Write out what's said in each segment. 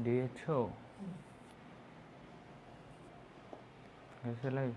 দিয়েছো হয়েছে লাইভ?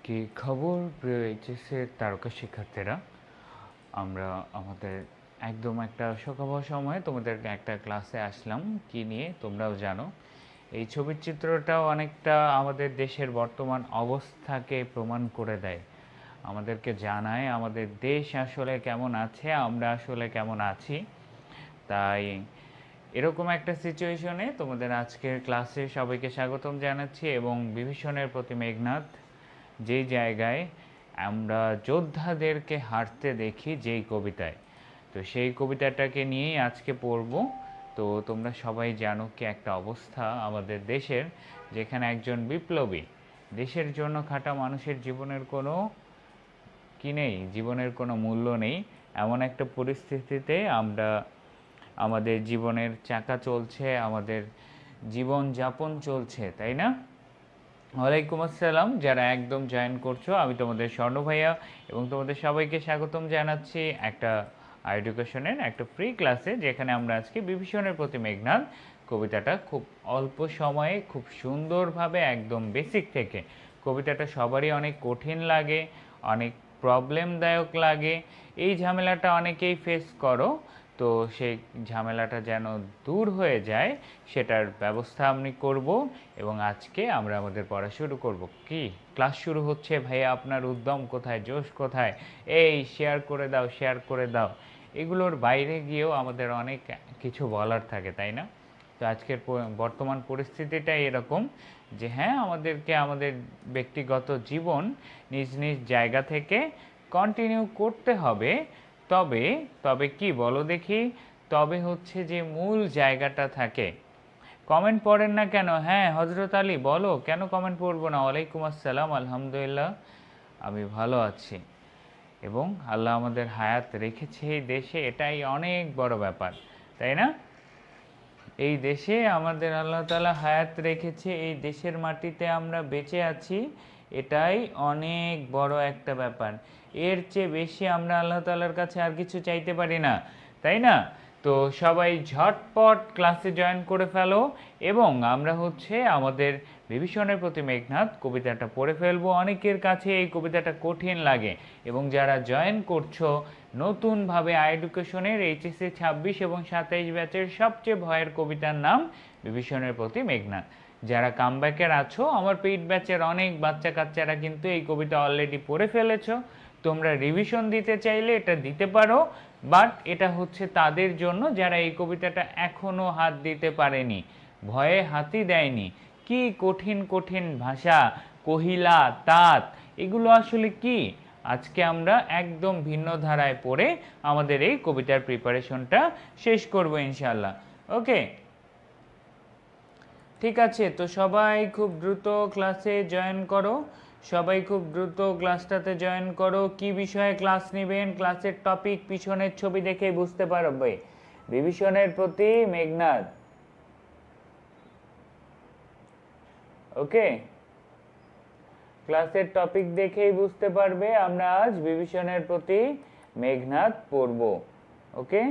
কি খবর প্রিয় এইচএসের তারকা শিক্ষার্থীরা? আমরা আমাদের একদম একটা শোকাবহ সময়ে তোমাদের একটা ক্লাসে আসলাম। কি নিয়ে তোমরাও জানো। এই ছবির চিত্রটাও অনেকটা আমাদের দেশের বর্তমান অবস্থাকে প্রমাণ করে দেয়, আমাদেরকে জানায় আমাদের দেশ আসলে কেমন আছে, আমরা আসলে কেমন আছি। তাই এরকম একটা সিচুয়েশনে তোমাদের আজকের ক্লাসে সবাইকে স্বাগতম জানাচ্ছি। এবং বিভীষণের প্রতি মেঘনাদ, যেই জায়গায় আমরা যোদ্ধাদেরকে হারতে দেখি যেই কবিতায়, তো সেই কবিতাটাকে নিয়েই আজকে পড়ব। তো তোমরা সবাই জানো কি একটা অবস্থা আমাদের দেশের, যেখানে একজন বিপ্লবী, দেশের জন্য খাটা মানুষের জীবনের কোনো কি নেই, জীবনের কোনো মূল্য নেই, এমন একটা পরিস্থিতিতে আমরা আমাদের জীবনের চাকা চলছে, আমাদের জীবন যাপন চলছে, তাই না? ওয়ালাইকুম আসসালাম। যারা একদম জয়েন করছো, আমি তোমাদের স্বর্ণ ভাইয়া এবং তোমাদের সবাইকে স্বাগতম জানাচ্ছি একটা এডুকেশনের একটা ফ্রি ক্লাসে, যেখানে আমরা আজকে বিভীষণের প্রতি মেঘনাদ কবিতাটা খুব অল্প সময়ে খুব সুন্দরভাবে একদম বেসিক থেকে, কবিতাটা সবারই অনেক কঠিন লাগে, অনেক প্রবলেমদায়ক লাগে, এই ঝামেলাটা অনেকেই ফেস করো। তো সেই ঝামেলাটা যেন দূর হয়ে যায় সেটার ব্যবস্থা আমি করব। এবং আজকে আমরা আমাদের পড়া শুরু করব। কি ক্লাস শুরু হচ্ছে ভাইয়া, আপনার উদ্যম কোথায়, জোশ কোথায়? এই শেয়ার করে দাও, শেয়ার করে দাও। এগুলোর বাইরে গিয়েও আমাদের অনেক কিছু বলার থাকে, তাই না? তো আজকের বর্তমান পরিস্থিতিটাই এরকম যে হ্যাঁ, আমাদেরকে আমাদের ব্যক্তিগত জীবন নিজ নিজ জায়গা থেকে কন্টিনিউ করতে হবে। তবে তবে কি বলো দেখি, তবে হচ্ছে যে মূল জায়গাটা থাকে। কমেন্ট পড়েন না কেন? হ্যাঁ হজরত আলী বলো, কেন কমেন্ট পড়বো না? ওয়ালাইকুম আসসালাম, আলহামদুলিল্লাহ আমি ভালো আছি। এবং আল্লাহ আমাদের হায়াত রেখেছে এই দেশে, এটাই অনেক বড় ব্যাপার, তাই না? এই দেশে আমাদের আল্লাহ তাআলা হায়াত রেখেছে, এই দেশের মাটিতে আমরা বেঁচে আছি, এটাই অনেক বড় একটা ব্যাপার। এর চেয়ে বেশি আমরা আল্লাহ তাআলার কাছে আর কিছু চাইতে পারি না, তাই না? তো সবাই ঝটপট ক্লাসে জয়েন করে ফেলো এবং আমরা হচ্ছে আমাদের বিভীষণের প্রতি মেঘনাদ কবিতাটা পড়ে ফেলবো। অনেকের কাছে এই কবিতাটা কঠিন লাগে এবং যারা জয়েন করছো নতুনভাবে এডুকেশনের এইচএসসি 26 এবং 27 ব্যাচের সবচেয়ে ভয়ের কবিতার নাম বিভীষণের প্রতি মেঘনাদ। যারা কামব্যাকের আছো, আমার পেইড ব্যাচের অনেক বাচ্চা কাচ্চারা কিন্তু এই কবিতা অলরেডি পড়ে ফেলেছো। তোমরা রিভিশন দিতে চাইলে এটা দিতে পারো, বাট এটা হচ্ছে তাদের জন্য যারা এই কবিতাটা এখনো হাত দিতে পারেনি, ভয়ে হাতই দেয়নি। কি কঠিন কঠিন ভাষা, কহিলা, তাত, এগুলো আসলে কি? আজকে আমরা একদম ভিন্ন ধারায় পড়ে আমাদের এই কবিতার প্রিপারেশনটা শেষ করব ইনশাআল্লাহ। ওকে, ঠিক আছে। তো সবাই খুব দ্রুত ক্লাসে জয়েন করো, সবাই খুব দ্রুত ক্লাসটাতে জয়েন করো। কি বিষয়ে ক্লাস নেবেন, ক্লাসের টপিক পিছনের ছবি দেখে বুঝতে পারবে। বিভীষণের প্রতি মেঘনাদ, ওকে? ক্লাসের টপিক দেখেই বুঝতে পারবে আমরা আজ বিভীষণের প্রতি মেঘনাদ পড়ব। ওকে,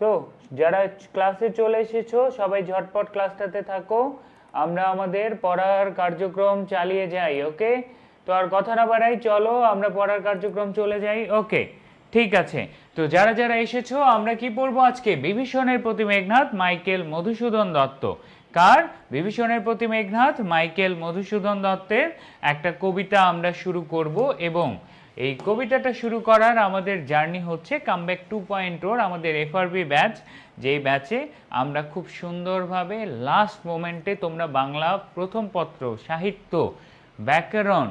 তো যারা ক্লাসে চলে এসেছো সবাই ঝটপট ক্লাসটাতে থাকো, আমরা আমাদের পড়ার কার্যক্রম চালিয়ে যাই। ওকে, তো আর কথা না বাড়াই, চলো আমরা পড়ার কার্যক্রম চলে যাই। ওকে, ঠিক আছে। তো যারা যারা এসেছো আমরা কি পড়বো আজকে? বিভীষণের প্রতি মেঘনাদ, মাইকেল মধুসূদন দত্ত। কার? বিভীষণের প্রতি মেঘনাদ, মাইকেল মধুসূদন দত্তের একটা কবিতা আমরা শুরু করব, এবং এই কবিতাটা শুরু করার আমাদের জার্নি হচ্ছে কামব্যাক 2.0 আমাদের এফআরবি ব্যাচ, যেই ব্যাচে আমরা খুব সুন্দরভাবে লাস্ট মোমেন্টে তোমরা বাংলা প্রথম পত্র, সাহিত্য, ব্যাকরণ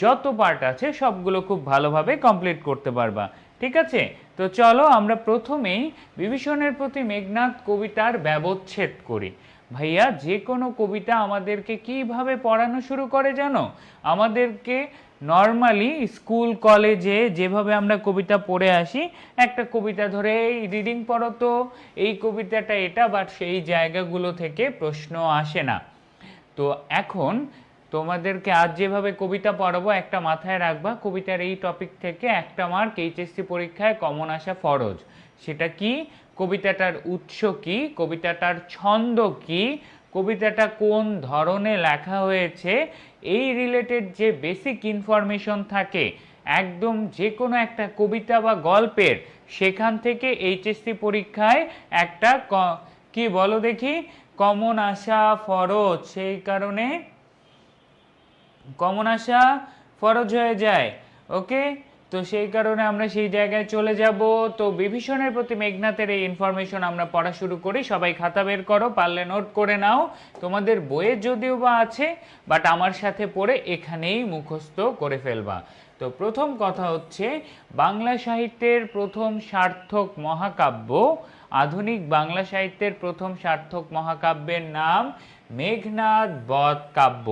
যত পার্ট আছে সবগুলো খুব ভালোভাবে কমপ্লিট করতে পারবা। ঠিক আছে, তো চলো আমরা প্রথমেই বিভীষণের প্রতি মেঘনাদ কবিতার ব্যবচ্ছেদ করি। ভাইয়া, যে কোনো কবিতা আমাদেরকে কিভাবে পড়ানো শুরু করে জানো? আমাদেরকে নর্মালি স্কুল কলেজে যেভাবে আমরা কবিতা পড়ে আসি, একটা কবিতা ধরে এই রিডিং পড়ো তো, এই কবিতাটা এটা, বাট সেই জায়গাগুলো থেকে প্রশ্ন আসে না। তো এখন তোমাদেরকে আজ যেভাবে কবিতা পড়াবো, একটা মাথায় রাখবা, কবিতার এই টপিক থেকে একটা মার্ক এইচএসসি পরীক্ষায় কমন আসা ফরজ। সেটা কি? কবিতাটার উৎস কি, কবিতাটার ছন্দ কি, কবিতাটা কোন ধরনে লেখা হয়েছে, এই রিলেটেড যে বেসিক ইনফরমেশন থাকে একদম যে কোনো একটা কবিতা বা গল্পের, সেখান থেকে এইচএসসি পরীক্ষায় একটা কি বলো দেখি, কমন আসা ফরজ। সেই কারণে কমন আসা ফরজ হয়ে যায়। ওকে, তো সেই কারণে আমরা সেই জায়গায় চলে যাব। তো বিভীষণের প্রতি মেঘনাদের এই ইনফরমেশন আমরা পড়া শুরু করি। সবাই খাতা বের করো, পারলে নোট করে নাও। তোমাদের বইয়ে যদিও বা আছে, বাট আমার সাথে পড়ে এখানেই মুখস্থ করে ফেলবা। তো প্রথম কথা হচ্ছে, বাংলা সাহিত্যের প্রথম সার্থক মহাকাব্য, আধুনিক বাংলা সাহিত্যের প্রথম সার্থক মহাকাব্যের নাম মেঘনাদ বধ কাব্য।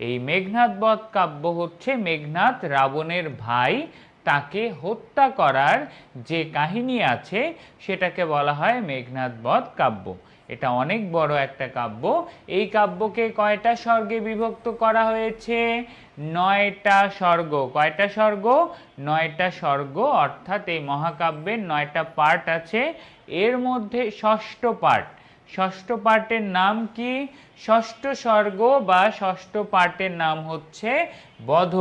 এই মেঘনাদ বধ কাব্য হচ্ছে মেঘনাদ রাবণের ভাই, তাকে হত্যা করার যে কাহিনী আছে সেটাকে বলা হয় মেঘনাদ বধ কাব্য। এটা অনেক বড় একটা কাব্য। এই কাব্যকে কয়টা স্বর্গে বিভক্ত করা হয়েছে? 9টা স্বর্গ। কয়টা স্বর্গ? 9টা স্বর্গ, অর্থাৎ এই মহাকাব্যের 9টা পার্ট আছে। এর মধ্যে ষষ্ঠ পার্ট, ষষ্ঠ পার্টের নাম কি? ষষ্ঠ স্বর্গ বা ষষ্ঠ পার্টের নাম হচ্ছে বধ।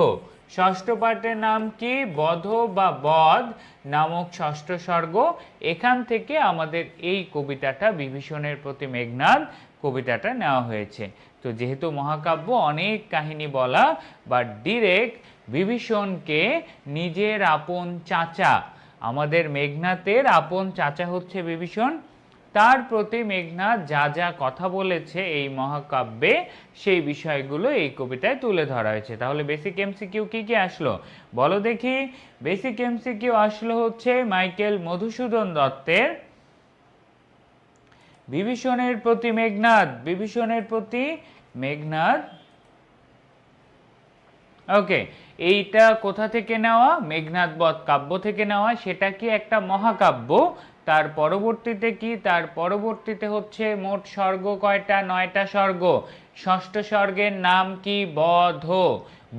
ষষ্ঠ পার্টের নাম কি? বধ বা বধ নামক ষষ্ঠ স্বর্গ। এখান থেকে আমাদের এই কবিতাটা বিভীষণের প্রতি মেঘনাদ কবিতাটা নেওয়া হয়েছে। তো যেহেতু মহাকাব্য অনেক কাহিনী বলা, বা ডিরেক্ট বিভীষণকে নিজের আপন চাচা, আমাদের মেঘনাদের আপন চাচা হচ্ছে বিভীষণ, তার প্রতি মেঘনাদ যা যা কথা বলেছে এই মহাকাব্যে, সেই বিষয়গুলো এই কবিতায় তুলে ধরা হয়েছে। তাহলে বেসিক এমসিকিউ কি কি আসলো বলো দেখি? বেসিক এমসিকিউ আসলো হচ্ছে মাইকেল মধুসূদন দত্তের বিভীষণের প্রতি মেঘনাদ, বিভীষণের প্রতি মেঘনাদ। ওকে, এইটা কোথা থেকে নেওয়া? মেঘনাদ বধ কাব্য থেকে নেওয়া। সেটা কি একটা মহাকাব্য? তার পরবর্তীতে কি? তার পরবর্তীতে হচ্ছে মোট স্বর্গ কয়টা? 9টা স্বর্গ। ষষ্ঠ স্বর্গের নাম কি? বধ।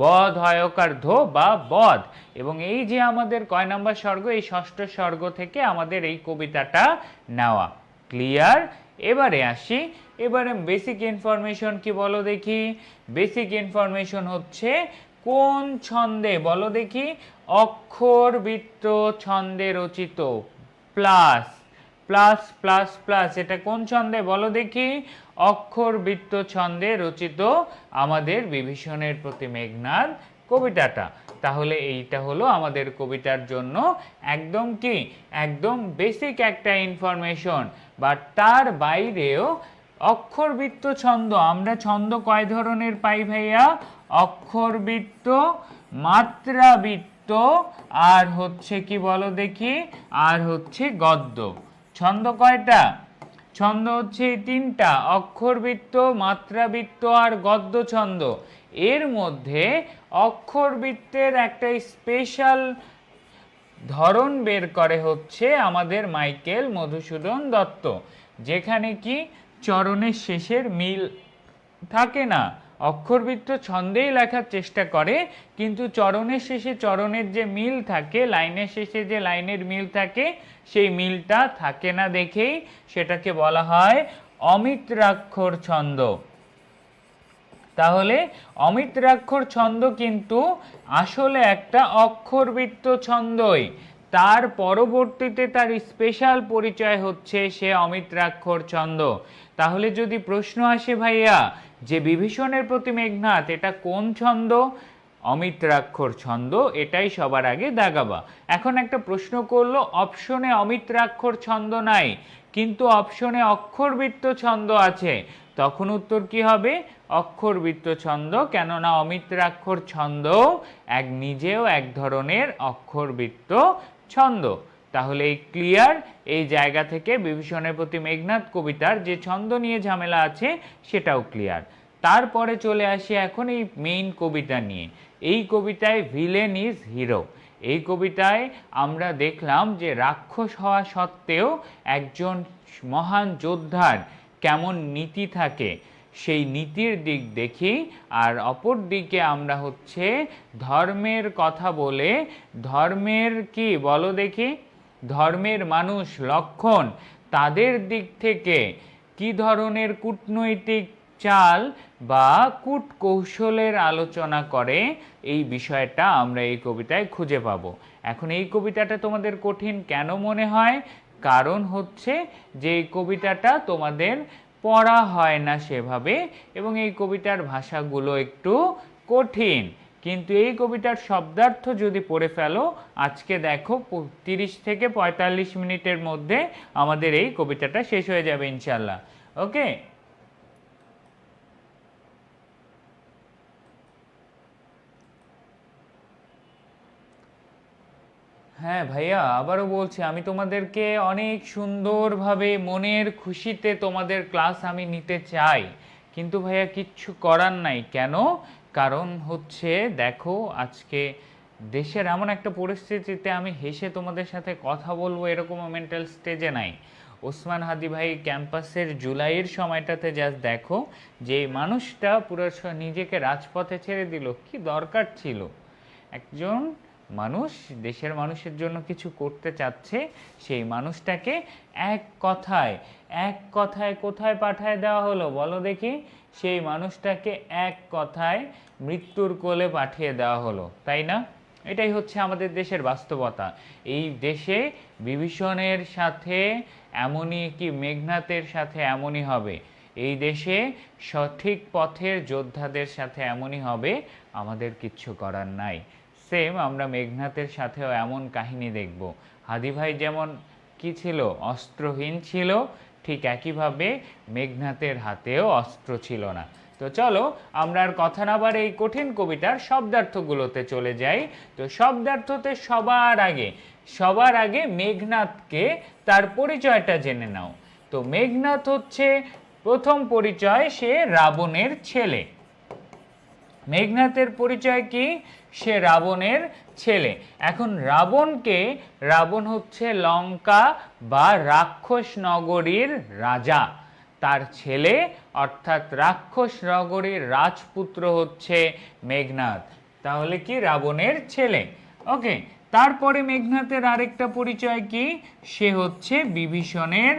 বধ হয়কার ধ বা বধ। এবং এই যে আমাদের কয় নাম্বার স্বর্গ, এই ষষ্ঠ স্বর্গ থেকে আমাদের এই কবিতাটা নেওয়া। ক্লিয়ার? এবারে আসি, এবারে বেসিক ইনফরমেশন কি বলো দেখি? বেসিক ইনফরমেশন হচ্ছে কোন ছন্দে বলো দেখি? অক্ষর বৃত্ত ছন্দে রচিত। প্লাস প্লাস প্লাস প্লাস, এটা কোন ছন্দে বলো দেখি? অক্ষর বৃত্ত ছন্দে রচিত আমাদের বিভীষণের প্রতি মেঘনাদ কবিতাটা। তাহলে এইটা হলো আমাদের কবিতার জন্য একদম কি, একদম বেসিক একটা ইনফরমেশন। বাট তার বাইরেও অক্ষরবৃত্ত ছন্দ, আমরা ছন্দ কয় ধরনের পাই ভাইয়া? অক্ষরবৃত্ত, মাত্রাবৃত্ত, আর হচ্ছে কি বলো দেখি? আর হচ্ছে গদ্য। ছন্দ কয়টা? ছন্দ হচ্ছে এই 3টা, অক্ষরবৃত্ত, মাত্রাবৃত্ত আর গদ্য ছন্দ। এর মধ্যে অক্ষরবৃত্তের একটা স্পেশাল ধরন বের করে হচ্ছে আমাদের মাইকেল মধুসূদন দত্ত, যেখানে কি চরণের শেষের মিল থাকে না, অক্ষরবৃত্ত ছন্দেই লেখার চেষ্টা করে, কিন্তু চরণের শেষে চরণের যে মিল থাকে, লাইনের শেষে যে লাইনের মিল থাকে, সেই মিলটা থাকে না দেখেই সেটাকে বলা হয় অমিত্রাক্ষর ছন্দ। তাহলে অমিত্রাক্ষর ছন্দ কিন্তু আসলে একটা অক্ষরবৃত্ত ছন্দই, তার পরবর্তীতে তার স্পেশাল পরিচয় হচ্ছে সে অমিত্রাক্ষর ছন্দ। তাহলে যদি প্রশ্ন আসে ভাইয়া যে বিভীষণের প্রতি মেঘনাদ এটা কোন ছন্দ, অমিত্রাক্ষর ছন্দ, এটাই সবার আগে দাগাবা। এখন একটা প্রশ্ন করলো অপশনে অমিত্রাক্ষর ছন্দ নাই কিন্তু অপশনে অক্ষরবৃত্ত ছন্দ আছে, তখন উত্তর কি হবে? অক্ষরবৃত্ত ছন্দ, কেননা অমিত্রাক্ষর ছন্দ নিজেও এক ধরনের অক্ষরবৃত্ত ছন্দ। তাহলে এই ক্লিয়ার, এই জায়গা থেকে বিভীষণের প্রতি মেঘনাদ কবিতার যে ছন্দ নিয়ে ঝামেলা আছে সেটাও ক্লিয়ার। তারপরে চলে আসি এখন এই মেইন কবিতা নিয়ে। এই কবিতায় ভিলেন ইজ হিরো। এই কবিতায় আমরা দেখলাম যে রাক্ষস হওয়া সত্ত্বেও একজন মহান যোদ্ধার কেমন নীতি থাকে, সেই নীতির দিক দেখি। আর অপর দিকে আমরা হচ্ছে ধর্মের কথা বলে, ধর্মের কি বলো দেখি, ধর্মের মানুষ লক্ষণ, তাদের দিক থেকে কি ধরনের কূটনৈতিক চাল বা কূট কৌশলের আলোচনা করে, এই বিষয়টা আমরা এই কবিতায় খুঁজে পাবো। এখন এই কবিতাটা তোমাদের কঠিন কেন মনে হয়? কারণ হচ্ছে যে এই কবিতাটা তোমাদের পড়া হয় না সেভাবে, এবং এই কবিতার ভাষাগুলো একটু কঠিন। কিন্তু এই কবিতার শব্দার্থ যদি পড়ে ফেলো, আজকে দেখো 30 থেকে 45 মিনিটের মধ্যে আমাদের এই কবিতাটা শেষ হয়ে যাবে ইনশাল্লাহ। ওকে, হ্যাঁ ভাইয়া, আবারও বলছি, আমি তোমাদেরকে অনেক সুন্দরভাবে মনের খুশিতে তোমাদের ক্লাস আমি নিতে চাই, কিন্তু ভাইয়া কিচ্ছু করার নাই। কেন? কারণ হচ্ছে দেখো আজকে দেশের এমন একটা পরিস্থিতিতে আমি হেসে তোমাদের সাথে কথা বলবো এরকম মেন্টাল স্টেজে নাই। ওসমান হাদি ভাই ক্যাম্পাসের জুলাইয়ের সময়টাতে জাস্ট দেখো যে মানুষটা পুরো নিজেকে রাজপথে ছেড়ে দিল, কি দরকার ছিল? একজন মানুষ দেশের মানুষের জন্য কিছু করতে চাচ্ছে, সেই মানুষটাকে এক কথায় কোথায় পাঠায় দেওয়া হলো বলো দেখি? সেই মানুষটাকে এক কথায় মৃত্যুর কোলে পাঠিয়ে দেওয়া হলো, তাই না? এটাই হচ্ছে আমাদের দেশের বাস্তবতা। এই দেশে বিভীষণের সাথে এমনই কি মেঘনাদের সাথে এমনই হবে, এই দেশে সঠিক পথের যোদ্ধাদের সাথে এমনই হবে, আমাদের কিচ্ছু করার নাই। সেম আমরা মেঘনাদের সাথেও এমন কাহিনী দেখব। হাদি ভাই যেমন কি ছিল, অস্ত্রহীন ছিল, ঠিক একইভাবে মেঘনাদের হাতেও অস্ত্র ছিল না। তো চলো আমরা আর কথা না বাড়ে এই কঠিন কবিতার শব্দার্থগুলোতে চলে যাই। তো শব্দার্থতে সবার আগে মেঘনাদকে তার পরিচয়টা জেনে নাও। তো মেঘনাদ হচ্ছে প্রথম পরিচয়, সে রাবণের ছেলে। মেঘনাদের পরিচয় কি? সে রাবণের ছেলে। এখন রাবণ হচ্ছে লঙ্কা বা রাক্ষস নগরীর রাজা, তার ছেলে অর্থাৎ রাক্ষস নগরীর রাজপুত্র হচ্ছে মেঘনাদ। তাহলে কি রাবণের ছেলে। ওকে, তারপরে মেঘনাদের আরেকটা পরিচয় কি? সে হচ্ছে বিভীষণের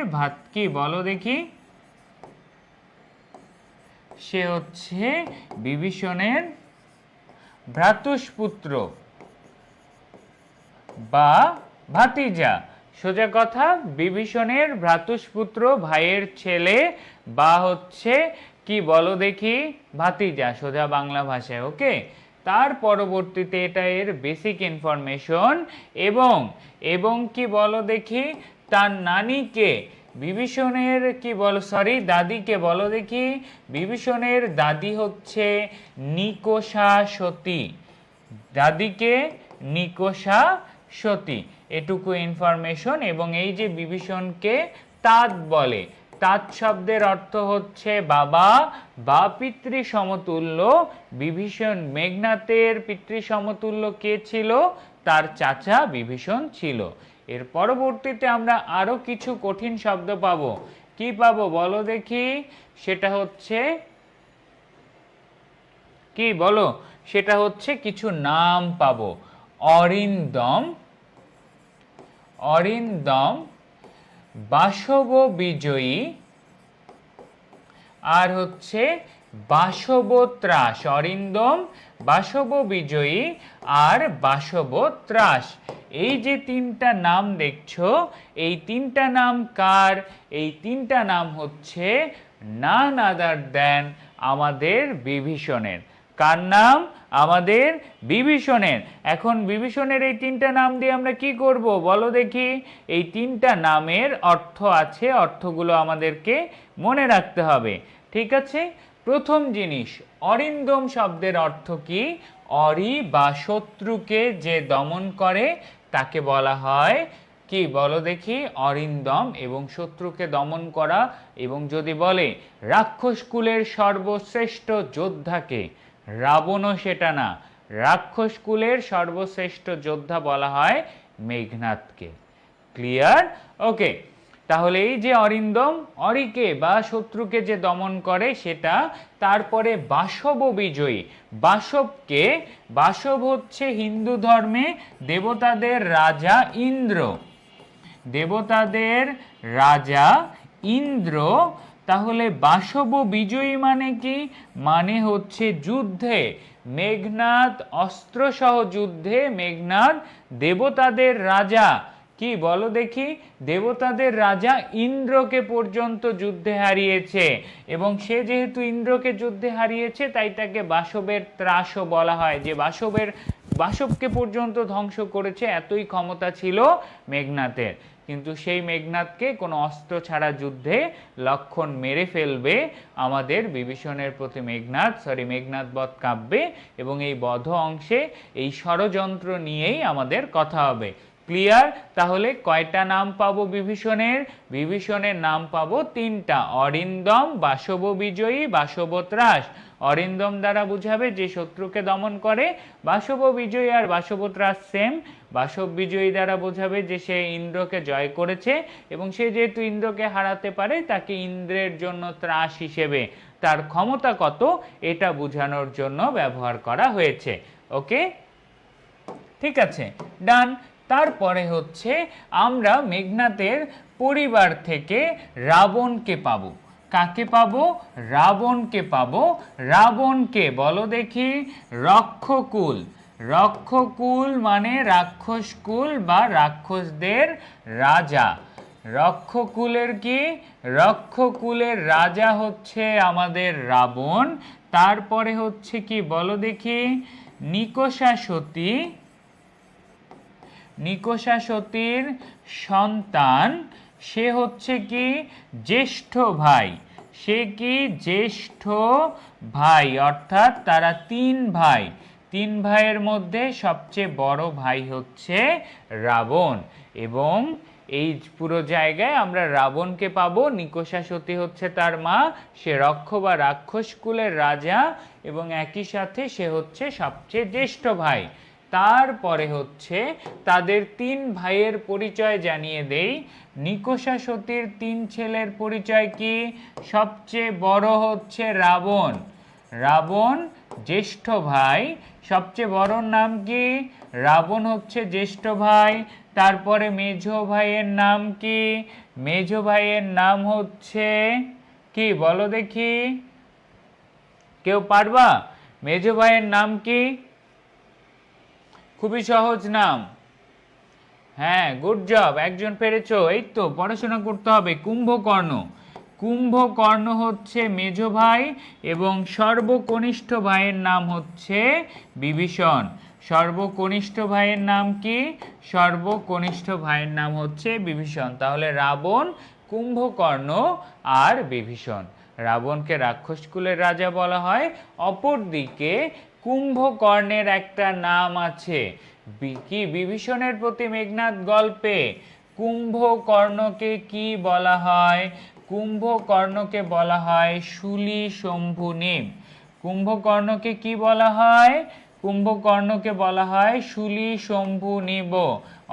কি বলো দেখি? সে হচ্ছে বিভীষণের ভ্রাতুষ্পুত্র বা ভাতিজা। সোজা কথা, বিভীষণের ভ্রাতুষ্পুত্র, ভাইয়ের ছেলে, বা হচ্ছে কি বলো দেখি? ভাতিজা, সোজা বাংলা ভাষায়। ওকে, তার পরবর্তীতে এটা এর বেসিক ইনফরমেশন। এবং কি বলো দেখি? তার নানিকে বিভীষণের কি বলো, দাদিকে বলো দেখি? বিভীষণের দাদি হচ্ছে নিকোষা সতী, দাদিকে নিকোষা সতী, এটুকু ইনফরমেশন। এবং এই যে বিভীষণকে তাত বলে, তাত শব্দের অর্থ হচ্ছে বাবা বা পিতৃ সমতুল্য। বিভীষণ মেঘনাদের পিতৃ সমতুল্য কে ছিল? তার চাচা বিভীষণ ছিল। এর পরবর্তীতে আমরা আরো কিছু কঠিন শব্দ পাবো। কি পাবো বলো দেখি? সেটা হচ্ছে কি বলো, সেটা হচ্ছে কিছু নাম পাবো। অরিন্দম, অরিন্দম, বাসব বিজয়ী, আর হচ্ছে বাসবত্রাস। অরিন্দম, বাসব বিজয়ী আর বাসবত্রাস। এই যে তিনটা নাম দেখছো, এই তিনটা নাম কার? এই তিনটা নাম হচ্ছে নান আদার দেন আমাদের বিভীষণের। কার নাম? আমাদের বিভীষণের। এখন বিভীষণের এই তিনটা নাম দিয়ে আমরা কি করব বলো দেখি। এই তিনটা নামের অর্থ আছে, অর্থগুলো আমাদেরকে মনে রাখতে হবে। ঠিক আছে, প্রথম জিনিস, অরিন্দম শব্দের অর্থ কি? অরি বা শত্রুকে যে দমন করে তাকে বলা হয় কি বলো দেখি? অরিন্দম। এবং শত্রুকে দমন করা, এবং যদি বলে রাক্ষস কুলের সর্বশ্রেষ্ঠ যোদ্ধাকে, রাবণও সেটা না, রাক্ষস কুলের সর্বশ্রেষ্ঠ যোদ্ধা বলা হয় মেঘনাদকে। ক্লিয়ার? ওকে, তাহলে এই যে অরিন্দম, অরিকে বা শত্রুকে যে দমন করে সেটা। তারপরে বাসব বিজয়ী, বাসবকে, বাসব হচ্ছে হিন্দু ধর্মে দেবতাদের রাজা ইন্দ্র, দেবতাদের রাজা ইন্দ্র। তাহলে বাসব বিজয়ী মানে কি? মানে হচ্ছে যুদ্ধে, মেঘনাদ অস্ত্রসহ যুদ্ধে মেঘনাদ দেবতাদের রাজা, কি বলো দেখি, দেবতাদের রাজা ইন্দ্রকে পর্যন্ত যুদ্ধে হারিয়েছে। এবং সে যেহেতু ইন্দ্রকে যুদ্ধে হারিয়েছে তাই তাকে বাসবের ত্রাসও বলা হয়, যে বাসবকে পর্যন্ত ধ্বংস করেছে, এতই ক্ষমতা ছিল মেঘনাদের। কিন্তু সেই মেঘনাদকে কোনো অস্ত্র ছাড়া যুদ্ধে লক্ষণ মেরে ফেলবে আমাদের বিভীষণের প্রতি মেঘনাদ বধ কাব্যে। এবং এই বধ অংশে এই ষড়যন্ত্র নিয়েই আমাদের কথা হবে। ক্লিয়ার? তাহলে কয়টা নাম পাবো বিভীষণের? বিভীষণের নাম পাবো তিনটা, অরিন্দম, বাসব বিজয়ী, বাসবত্রাস। অরিন্দম দ্বারা বুঝাবে যে শত্রুকে দমন করে, বাসব বিজয়ী আর বাসবত্রাস সেম। বাসব বিজয়ী দ্বারা বোঝাবে যে সে ইন্দ্রকে জয় করেছে, এবং সে যেহেতু ইন্দ্রকে হারাতে পারে তাকে ইন্দ্রের জন্য ত্রাস হিসেবে তার ক্ষমতা কত এটা বোঝানোর জন্য ব্যবহার করা হয়েছে। ওকে, ঠিক আছে, ডান। তারপরে হচ্ছে আমরা মেঘনাদের পরিবার থেকে রাবণকে পাবো। কাকে পাবো? রাবণকে পাবো। রাবণকে বলো দেখি। রক্ষকুল, রক্ষকুল মানে রাক্ষসকুল বা রাক্ষসদের রাজা। রক্ষকুলের কি? রক্ষকুলের রাজা হচ্ছে আমাদের রাবণ। তারপরে হচ্ছে কি বলো দেখি? নিকষা সতী, নিকষা সতীর সন্তান, সে হচ্ছে কি? জ্যেষ্ঠ ভাই। সে কি? জ্যেষ্ঠ ভাই, অর্থাৎ তারা তিন ভাই। তিন ভাইয়ের মধ্যে সবচেয়ে বড় ভাই হচ্ছে রাবণ। এবং এই পুরো জায়গায় আমরা রাবণকে পাবো। নিকষা সতী হচ্ছে তার মা, সে রক্ষ বা রাক্ষস কুলের রাজা, এবং একই সাথে সে হচ্ছে সবচেয়ে জ্যেষ্ঠ ভাই। তারপরে হচ্ছে তাদের তিন ভাইয়ের পরিচয় জানিয়ে দেই। নিকষা সতীর তিন ছেলের পরিচয় কি? সবচেয়ে বড় হচ্ছে রাবণ, রাবণ জ্যেষ্ঠ ভাই। সবচেয়ে বড় নাম কি? রাবণ হচ্ছে জ্যেষ্ঠ ভাই। তারপরে মেজ ভাইয়ের নাম কি? মেজ ভাইয়ের নাম হচ্ছে কি বলো দেখি, কেউ পারবা? মেজ ভাইয়ের নাম কি? খুবই সহজ নাম। হ্যাঁ, গুড জব, একজন পেরেছো। এই তো পড়াশোনা করতে হবে। কুম্ভকর্ণ, কুম্ভকর্ণ হচ্ছে মেজ ভাই, এবং সর্বকনিষ্ঠ ভাইয়ের নাম হচ্ছে বিভীষণ। সর্বকনিষ্ঠ ভাইয়ের নাম কি? সর্বকনিষ্ঠ ভাইয়ের নাম হচ্ছে বিভীষণ। তাহলে রাবণ, কুম্ভকর্ণ আর বিভীষণ। রাবণকে রাক্ষসকুলের রাজা বলা হয়। অপরদিকে কুম্ভকর্ণের একটা নাম আছে কি? বিভীষণের প্রতি মেঘনাদ গল্পে কুম্ভকর্ণকে কি বলা হয়? কুম্ভকর্ণকে বলা হয় শুলি শম্ভুনিম। কুম্ভকর্ণকে কি বলা হয়? কুম্ভকর্ণকে বলা হয় শুলি শম্ভুনিব,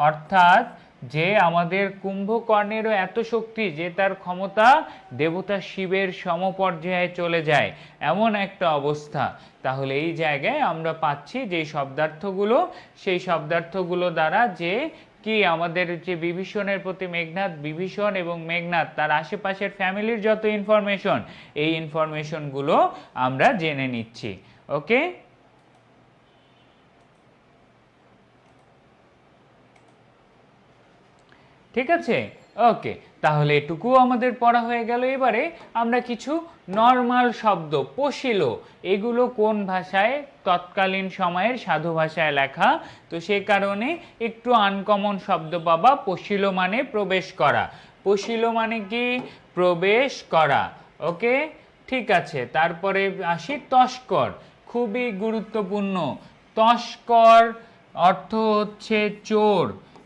অর্থাৎ যে আমাদের কুম্ভকর্ণেরও এত শক্তি যে তার ক্ষমতা দেবতা শিবের সমপর্যায়ে চলে যায়, এমন একটা অবস্থা। তাহলে এই জায়গায় আমরা পাচ্ছি যে শব্দার্থগুলো, সেই শব্দার্থগুলো দ্বারা যে কি আমাদের যে বিভীষণের প্রতি মেঘনাদ, বিভীষণ এবং মেঘনাদ তার আশেপাশের ফ্যামিলির যত ইনফরমেশন, এই ইনফরমেশনগুলো আমরা জেনে নিচ্ছি। ওকে, ঠিক আছে। ওকে, তাহলে এটুকু আমাদের পড়া হয়ে গেল। এবারে আমরা কিছু নর্মাল শব্দ, পশিল, এগুলো কোন ভাষায়, তৎকালীন সময়ের সাধু ভাষায় লেখা, তো সে কারণে একটু আনকমন শব্দ পাবা। পশিল মানে প্রবেশ করা, পশিল মানে কি প্রবেশ করা। ওকে, ঠিক আছে। তারপরে আসি তস্কর, খুবই গুরুত্বপূর্ণ। তস্কর অর্থ হচ্ছে চোর।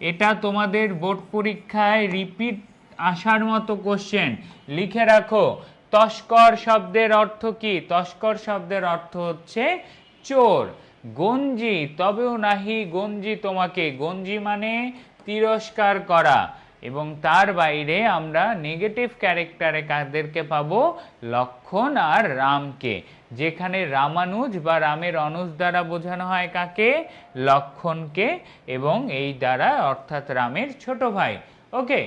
এটা তোমাদের বোর্ড পরীক্ষায় রিপিট আসার মতো কোশ্চেন, লিখে রাখো। তস্কর শব্দের অর্থ কি? তস্কর শব্দের অর্থ হচ্ছে চোর। গঞ্জি, তবেও নাহি গঞ্জি তোমাকে, গঞ্জি মানে তিরস্কার করা। এবং তার বাইরে আমরা নেগেটিভ ক্যারেক্টারে কাদেরকে পাবো? লক্ষণ আর রামকে। যেখানে রামানুজ বা রামের অনুজ দ্বারা বোঝানো হয় কাকে? লক্ষণকে, এবং এই দ্বারা অর্থাৎ রামের ছোট ভাই। ওকে,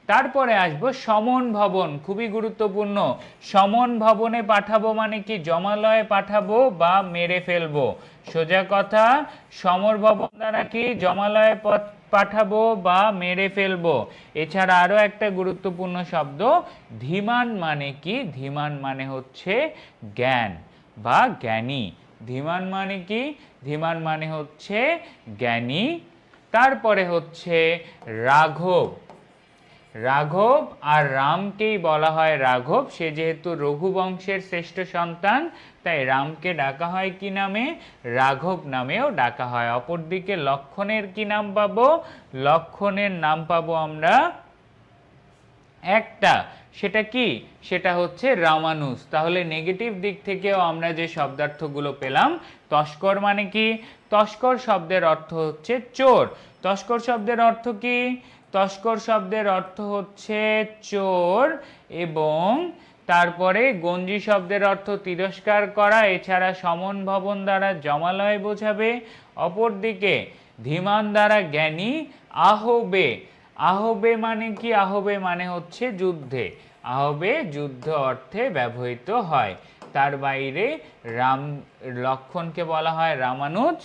তারপরে আসবো সমন ভবন, খুবই গুরুত্বপূর্ণ। সমন ভবনে পাঠাবো মানে কি? জমালয়ে পাঠাবো বা মেরে ফেলবো। সোজা কথা, সমর ভবন দ্বারা কি? জমালয়ে পাঠাবো বা মেরে ফেলবো। এছাড়া আরো একটা গুরুত্বপূর্ণ শব্দ ধীমান মানে কি? ধীমান মানে হচ্ছে জ্ঞান বা জ্ঞানী। ধীমান মানে কি? ধীমান মানে হচ্ছে জ্ঞানী। তারপরে হচ্ছে রাঘব। রাঘব আর রামকেই বলা হয় রাঘব। সে যেহেতু রঘুবংশের শ্রেষ্ঠ সন্তান, তাই রামকে ডাকা হয় কি নামে? রাঘব নামেও ডাকা হয়। অপরদিকে লক্ষণের কি নাম পাবো? লক্ষণের নাম পাবো আমরা একটা, সেটা কি? সেটা হচ্ছে রামানুজ। তাহলে নেগেটিভ দিক থেকেও আমরা যে শব্দার্থগুলো পেলাম, তস্কর মানে কি? তস্কর শব্দের অর্থ হচ্ছে চোর। তস্কর শব্দের অর্থ কি? তস্কর শব্দের অর্থ হচ্ছে চোর। এবং তারপরে গঞ্জি শব্দের অর্থ তিরস্কার করা। এছাড়া সমন ভবন দ্বারা জমালয় বোঝাবে। অপরদিকে ধীমান দ্বারা জ্ঞানী। আহবে, আহবে মানে কি? আহবে মানে হচ্ছে যুদ্ধে। আহবে যুদ্ধ অর্থে ব্যবহৃত হয়। তার বাইরে রাম, লক্ষণকে বলা হয় রামানুজ,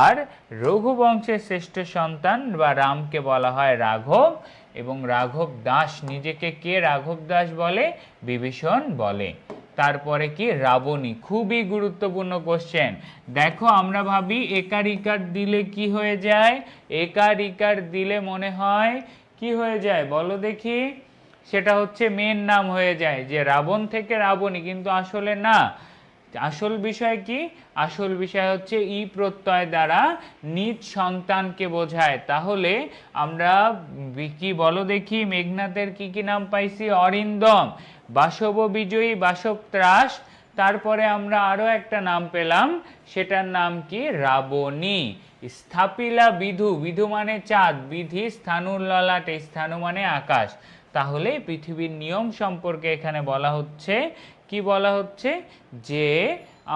আর রঘুবংশের শ্রেষ্ঠ সন্তান বা রামকে বলা হয় রাঘব। এবং রাঘব দাস, নিজেকে কে রাঘব দাস বলে? বিভীষণ বলে। তারপরে কি? রাবণী, খুবই গুরুত্বপূর্ণ কোশ্চেন। দেখো, আমরা ভাবি একার ইকার দিলে কি হয়ে যায়? একার ইকার দিলে মনে হয় কি হয়ে যায় বলো দেখি? সেটা হচ্ছে মেন নাম হয়ে যায়, যে রাবণ থেকে রাবণী, কিন্তু আসলে না। আসল বিষয় কি? আসল বিষয় হচ্ছে ই প্রত্যয় দ্বারা নিজ সন্তানকে বোঝায়। তাহলে আমরা কি বলো দেখি? মেঘনাথের কি কি নাম পাইছি? অরিন্দম, বাসব বিজয়ী, বাসব ত্রাস। তারপরে আমরা আরো একটা নাম পেলাম, সেটার নাম কি? রাবণী। স্থাপিলা বিধু, বিধু মানে চাঁদ, বিধি স্থানুর ললাটে, স্থানু মানে আকাশ। তাহলে পৃথিবীর নিয়ম সম্পর্কে এখানে বলা হচ্ছে, কি বলা হচ্ছে? যে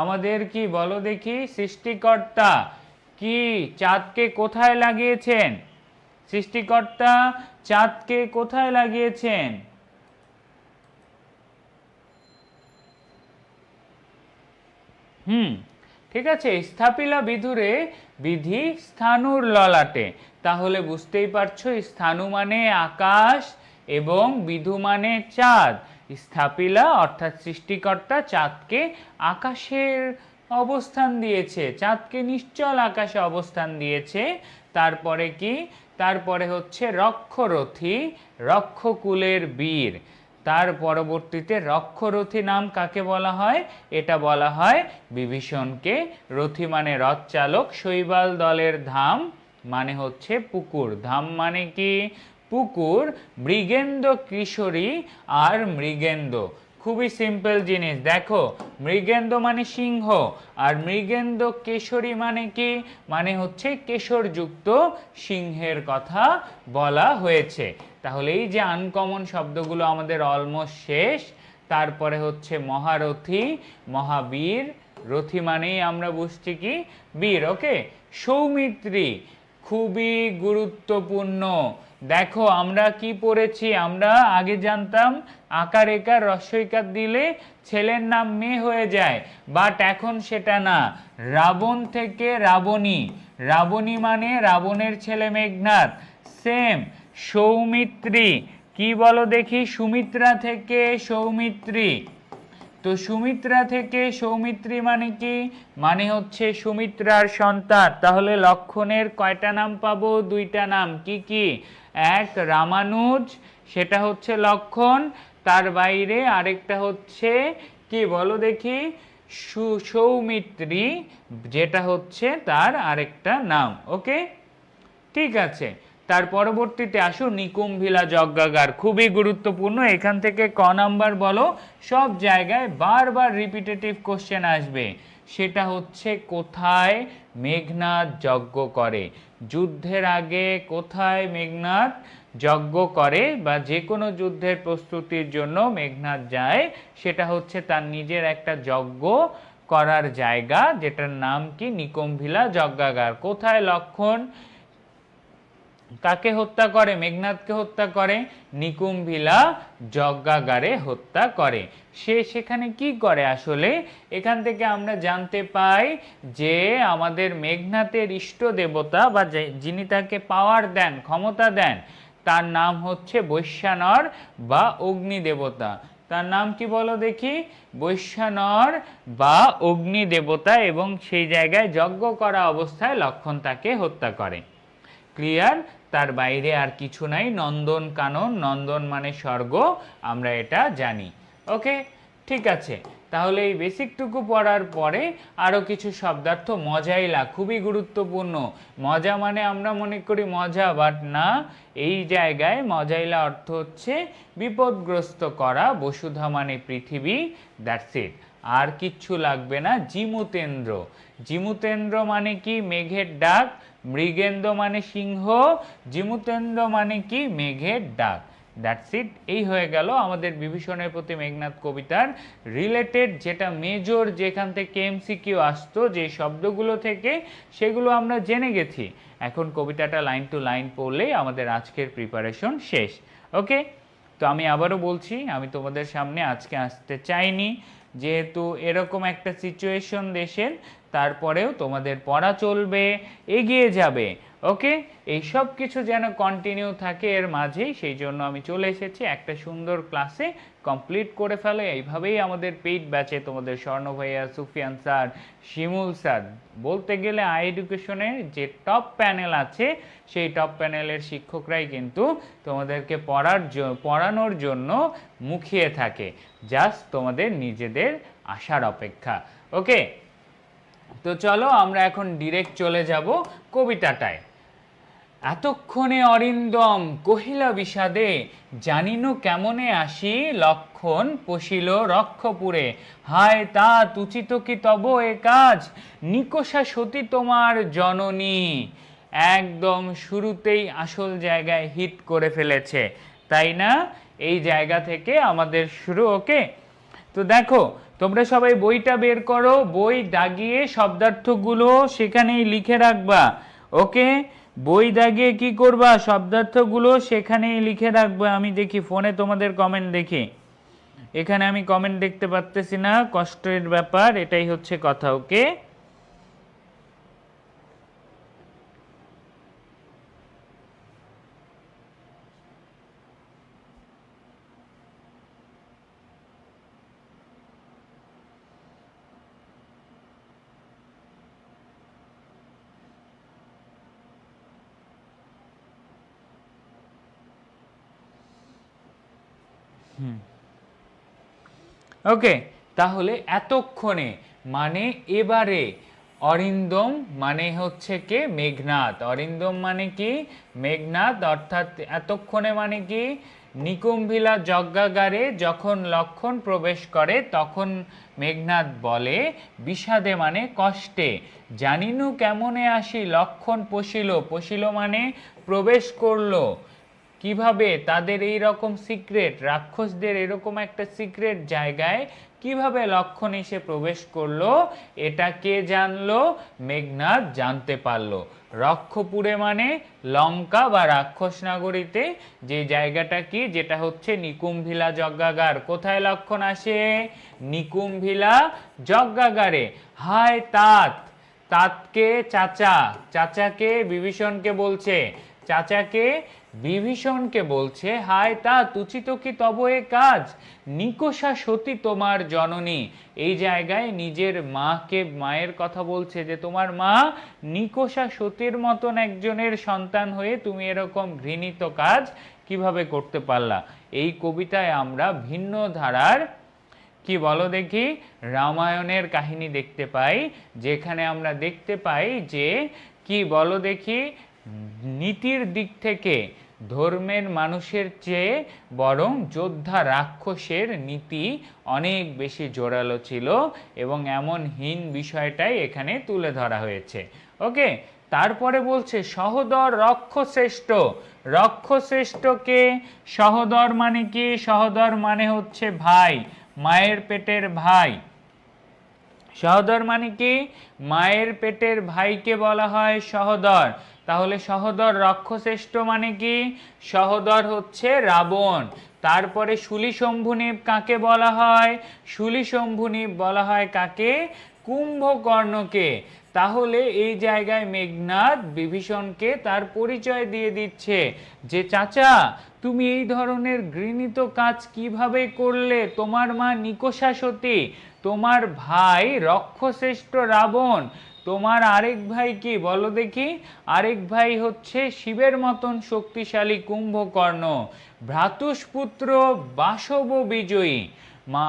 আমাদের কি বলো দেখি? সৃষ্টিকর্তা কি চাঁদকে কোথায় লাগিয়েছেন? সৃষ্টিকর্তা চাঁদকে কোথায় লাগিয়েছেন? ঠিক আছে, স্থাপিলা বিধুরে, বিধি স্থানুর ললাটে। তাহলে বুঝতেই পারছো, স্থানু মানে আকাশ এবং বিধু মানে চাঁদ। স্থাপিলা অর্থাৎ সৃষ্টিকর্তা চাঁদকে আকাশের অবস্থান দিয়েছে, চাঁদকে নিশ্চল আকাশে অবস্থান দিয়েছে। তারপরে কি? তারপরে হচ্ছে রক্ষরথী, রক্ষকুলের বীর। তার পরবর্তীতে রক্ষরথী নাম কাকে বলা হয়? এটা বলা হয় বিভীষণকে। রথী মানে রথ চালক। শৈবাল দলের ধাম মানে হচ্ছে পুকুর। ধাম মানে কি? পুকুর। মৃগেন্দ্র কিশোরী আর মৃগেন্দ্র, খুবই সিম্পল জিনিস। দেখো, মৃগেন্দ্র মানে সিংহ, আর মৃগেন্দ্র কেশরী মানে কি, মানে হচ্ছে কেশরযুক্ত সিংহের কথা বলা হয়েছে। তাহলে এই যে আনকমন শব্দগুলো আমাদের অলমোস্ট শেষ। তারপরে হচ্ছে মহারথী, মহাবীর, রথী মানেই আমরা বুঝছি কি বীর। ওকে, সৌমিত্রী খুবই গুরুত্বপূর্ণ। দেখো আমরা কি পড়েছি, আমরা আগে জানতাম আকার একার রস্বইকার দিলে ছেলের নাম মেয়ে হয়ে যায়, বাট এখন সেটা না। রাবণ থেকে রাবণী, রাবণী মানে রাবণের ছেলে মেঘনাদ। সেম সৌমিত্রী, কি বলো দেখি, সুমিত্রা থেকে সৌমিত্রী। তো সুমিত্রা থেকে সৌমিত্রী মানে কি, মানে হচ্ছে সুমিত্রার সন্তান। তাহলে লক্ষণের কয়টা নাম পাবো, দুইটা নাম। কি কি, এক রামানুজ, সেটা হচ্ছে লক্ষণ, তার বাইরে আরেকটা হচ্ছে কি বলো দেখি, সৌমিত্রী, যেটা হচ্ছে তার আরেকটা নাম। ওকে, ঠিক আছে। তার পরবর্তীতে আসো নিকুম্ভিলা যজ্ঞাগার, খুবই গুরুত্বপূর্ণ। এখান থেকে ক নাম্বার বলো, সব জায়গায় বারবার রিপিটেটিভ কোশ্চেন আসবে। সেটা হচ্ছে কোথায় মেঘনাদ যজ্ঞ করে, যুদ্ধের আগে কোথায় মেঘনাদ যজ্ঞ করে, বা যে কোনো যুদ্ধের প্রস্তুতির জন্য মেঘনাদ যায়, সেটা হচ্ছে তার নিজের একটা যজ্ঞ করার জায়গা, যেটার নাম কি নিকুম্ভিলা যজ্ঞাগার। কোথায় লক্ষণ কাকে হত্যা করে, মেঘনাদকে হত্যা করে, নিকুম্ভিলা যজ্ঞাগারে হত্যা করে। সে সেখানে কি করে আসলে, এখান থেকে আমরা জানতে পাই যে আমাদের মেঘনাদের ইষ্ট দেবতা বা যিনি তাকে পাওয়ার দেন, ক্ষমতা দেন, তার নাম হচ্ছে বৈশ্যানর বা অগ্নি দেবতা। তার নাম কি বলো দেখি, বৈশ্যানর বা অগ্নি দেবতা। এবং সেই জায়গায় যজ্ঞ করা অবস্থায় লক্ষণ তাকে হত্যা করে। ক্লিয়ার? তার বাইরে আর কিছু নাই। নন্দন কানন, নন্দন মানে স্বর্গ, আমরা এটা জানি। ওকে, ঠিক আছে। তাহলে এই বেসিকটুকু পড়ার পরে আরও কিছু শব্দার্থ। মজাইলা খুবই গুরুত্বপূর্ণ। মজা মানে আমরা মনে করি মজা, বাট না, এই জায়গায় মজাইলা অর্থ হচ্ছে বিপদগ্রস্ত করা। বসুধা মানে পৃথিবী, দ্যাটস ইট, আর কিচ্ছু লাগবে না। জিমুতেন্দ্র, জিমুতেন্দ্র মানে কি মেঘের ডাক, মৃগেন্দ্র মানে সিংহ, জিমুতেন্দ্র মানে কি মেঘের ডাক। দ্যাটস ইট, এই হয়ে গেল আমাদের বিভীষণের প্রতি মেঘনাদ কবিতার রিলেটেড, যেটা মেজর, যেখান থেকে এমসিকিউ আসতো যে শব্দগুলো থেকে, সেগুলো আমরা জেনে গেছি। এখন কবিতাটা লাইন টু লাইন পড়লেই আমাদের আজকের প্রিপারেশন শেষ। ওকে, তো আমি আবারও বলছি, আমি তোমাদের সামনে আজকে আসতে চাইনি, যেহেতু এরকম একটা সিচুয়েশন দেশের, তারপরেও তোমাদের পড়া চলবে, এগিয়ে যাবে। ওকে, এই সব কিছু যেন কন্টিনিউ থাকে এর মাঝেই, সেই জন্য আমি চলে এসেছি একটা সুন্দর ক্লাসে। কমপ্লিট করে ফেলো। এইভাবেই আমাদের পেইড ব্যাচে তোমাদের স্বর্ণ ভাইয়া, সুফিয়ান স্যার, শিমুল স্যার, বলতে গেলে আই এডুকেশনের যে টপ প্যানেল আছে, সেই টপ প্যানেলের শিক্ষকরাই কিন্তু তোমাদেরকে পড়ানোর জন্য মুখিয়ে থাকে। জাস্ট তোমাদের নিজেদের আসার অপেক্ষা। ওকে, তো চলো আমরা এখন ডিরেক্ট চলে যাব কবিতাটায়। এতক্ষণে অরিন্দম কহিলা বিষাদে, জানিনু কেমনে আসি, লক্ষণ পশিল রক্ষপুরে, হায় তা তুচিত কি তব এ কাজ, নিকষা সতী তোমার জননী। একদম শুরুতেই আসল জায়গায় হিট করে ফেলেছে, তাই না? এই জায়গা থেকে আমাদের শুরু। ওকে, তো দেখো তোমরা সবাই বইটা বের করো, বই দাগিয়ে শব্দার্থগুলো সেখানেই লিখে রাখবা। ওকে, বই দাগিয়ে কি করবা, শব্দার্থগুলো সেখানেই লিখে রাখবা। আমি দেখি ফোনে তোমাদের কমেন্ট দেখি, এখানে আমি কমেন্ট দেখতে পারতেছি না, কষ্টের ব্যাপার, এটাই হচ্ছে কথা। ওকে, ওকে, তাহলে এতক্ষণে মানে এবারে, অরিন্দম মানে হচ্ছে কে, মেঘনাদ। অরিন্দম মানে কি, মেঘনাদ। অর্থাৎ এতক্ষণে মানে কি, নিকুম্ভিলা যজ্ঞাগারে যখন লক্ষণ প্রবেশ করে তখন মেঘনাদ বলে বিষাদে মানে কষ্টে, জানিনু কেমনে আসি লক্ষণ পশিল, পশিল মানে প্রবেশ করলো কিভাবে, তাদের এই রকম সিক্রেট, রাক্ষসদের এরকম একটা সিক্রেট জায়গায় কিভাবে লক্ষণ এসে প্রবেশ করলো, এটা কে জানলো? মেঘনাদ জানতে পারলো। রক্ষপুরে মানে লঙ্কা বা রাক্ষস নগরীতে যে জায়গাটা কি, যেটা হচ্ছে নিকুম্ভিলা যজ্ঞাগার। কোথায় লক্ষণ আসে? নিকুম্ভিলা যজ্ঞাগারে। হায় তাত, তাতকে চাচা, চাচাকে বিভীষণকে বলছে, চাচাকে বিভীষণকে বলছে, হায় তা তুচিত কি তব এ কাজ, নিকষা সতী তোমার জননী। এই জায়গায় নিজের মাকে, মায়ের কথা বলছে যে তোমার মা নিকষা সতীর মতন একজনের সন্তান হয়ে তুমি এরকম ঘৃণিত কাজ কিভাবে করতে পারলা। এই কবিতায় আমরা ভিন্ন ধারার কি বলো দেখি রামায়ণের কাহিনী দেখতে পাই, যেখানে আমরা দেখতে পাই যে কি বলো দেখি নীতির দিক থেকে ধর্মের মানুষের চেয়ে বরং যোদ্ধা রাক্ষসের নীতি অনেক বেশি জোরালো ছিল, এবং এমন হীন বিষয়টাই এখানে তুলে ধরা হয়েছে। ওকে, তারপরে বলছে সহোদর রক্ষশ্রেষ্ঠ। রক্ষশ্রেষ্ঠকে, সহোদর মানে কি? সহোদর মানে হচ্ছে ভাই, মায়ের পেটের ভাই। সহোদর মানে কি? মায়ের পেটের ভাইকে বলা হয় সহোদর। তাহলে সহোদর রক্ষশ্রেষ্ঠ মানে কি? সহোদর হচ্ছে রাবণ। তারপরে শুলি শম্ভুনিপ কাকে বলা হয়? শুলি শম্ভুনিপ বলা হয় কাকে? কুম্ভকর্ণকে। তাহলে এই জায়গায় মেঘনাদ বিভীষণকে তার পরিচয় দিয়ে দিচ্ছে যে চাচা তুমি এই ধরনের ঘৃণিত কাজ কিভাবে করলে, তোমার মা নিকষা সতী, তোমার ভাই রক্ষশ্রেষ্ঠ রাবণ, তোমার আরেক ভাই কি বলো দেখি? আরেক ভাই হচ্ছে শিবের মতন শক্তিশালী কুম্ভকর্ণ, ভ্রাতুষ্পুত্র বাসব বিজয়ী,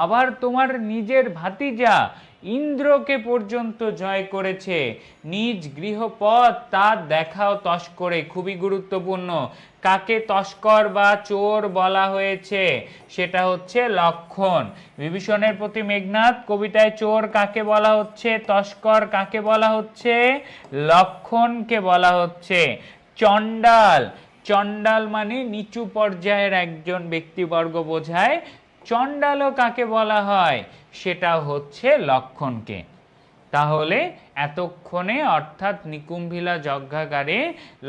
আবার তোমার নিজের ভাতিজা ইন্দ্রকে পর্যন্ত জয় করেছে, নিজ গৃহপথ তা দেখাও তস্করে। খুবই গুরুত্বপূর্ণ, কাকে তস্কর বা চোর বলা হয়েছে? সেটা হচ্ছে লক্ষণ। বিভীষণের প্রতি মেঘনাদ কবিতায় চোর কাকে বলা হচ্ছে? তস্কর কাকে বলা হচ্ছে? লক্ষণকে বলা হচ্ছে। চণ্ডাল, চণ্ডাল মানে নিচু পর্যায়ের একজন ব্যক্তিবর্গ বোঝায়। চণ্ডালও কাকে বলা হয়? সেটা হচ্ছে লক্ষণকে। তাহলে এতক্ষণে অর্থাৎ নিকুম্ভিলা যজ্ঞাগারে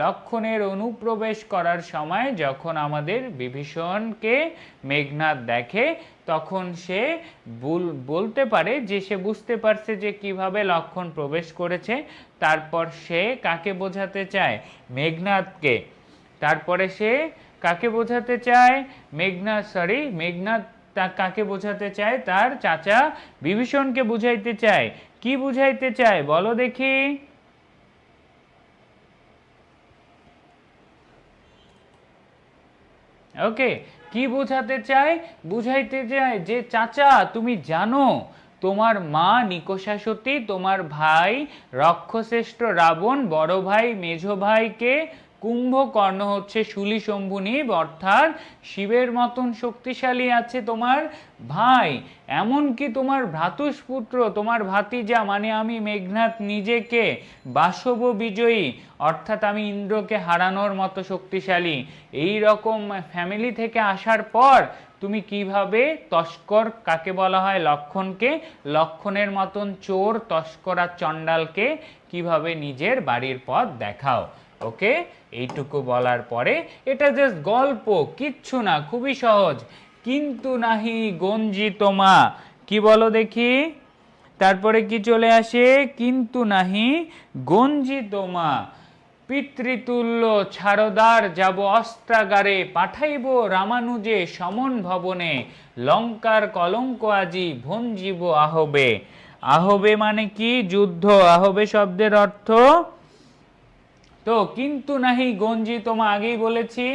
লক্ষণের অনুপ্রবেশ করার সময় যখন আমাদের বিভীষণকে মেঘনাদ দেখে, তখন সে বলতে পারে যে সে বুঝতে পারছে যে কিভাবে লক্ষণ প্রবেশ করেছে। তারপর সে কাকে বোঝাতে চায়? মেঘনাদকে। তারপরে সে কাকে বোঝাতে চায়? মেঘনাদ তা কাকে বোঝাতে চায়? তার চাচা বিভীষণকে বুঝাইতে চায়। কি বুঝাইতে চায় বলো দেখি? ওকে, কি বুঝাতে চায়? বুঝাইতে চায় যে চাচা তুমি জানো তোমার মা নিকষা সতী, তোমার ভাই রক্ষশ্রেষ্ঠ রাবণ, বড় ভাই মেঝো ভাইকে কুম্ভকর্ণ হচ্ছে শুলি শম্ভুনিব, অর্থাৎ শিবের মতন শক্তিশালী আছে তোমার ভাই, এমনকি তোমার ভ্রাতুষ্পুত্র, তোমার ভাতিজা মানে আমি মেঘনাদ নিজেকে বাসব বিজয়ী, অর্থাৎ আমি ইন্দ্রকে হারানোর মতো শক্তিশালী, এই রকম ফ্যামিলি থেকে আসার পর তুমি কিভাবে তস্কর কাকে বলা হয়? লক্ষণকে। লক্ষণের মতন চোর, তস্কর আর চণ্ডালকে কিভাবে নিজের বাড়ির পথ দেখাও। ওকে, এইটুকু বলার পরে এটা জাস্ট গল্প, কিচ্ছু না, খুবই সহজ। কিন্তু নাহি গঞ্জিত মা, কি বলো দেখি? তারপরে কি চলে আসে? কিন্তু নাহি গঞ্জিত মা, পিতৃতুল্য ছারদার যাব অস্ত্রাগারে, পাঠাইব রামানুজে সমন ভবনে, লঙ্কার কলঙ্ক আজি ভঞ্জিব আহবে। আহবে মানে কি? যুদ্ধ। আহবে শব্দের অর্থ তো কিন্তু নাহি গঞ্জি, তোমা আগেই বলেছি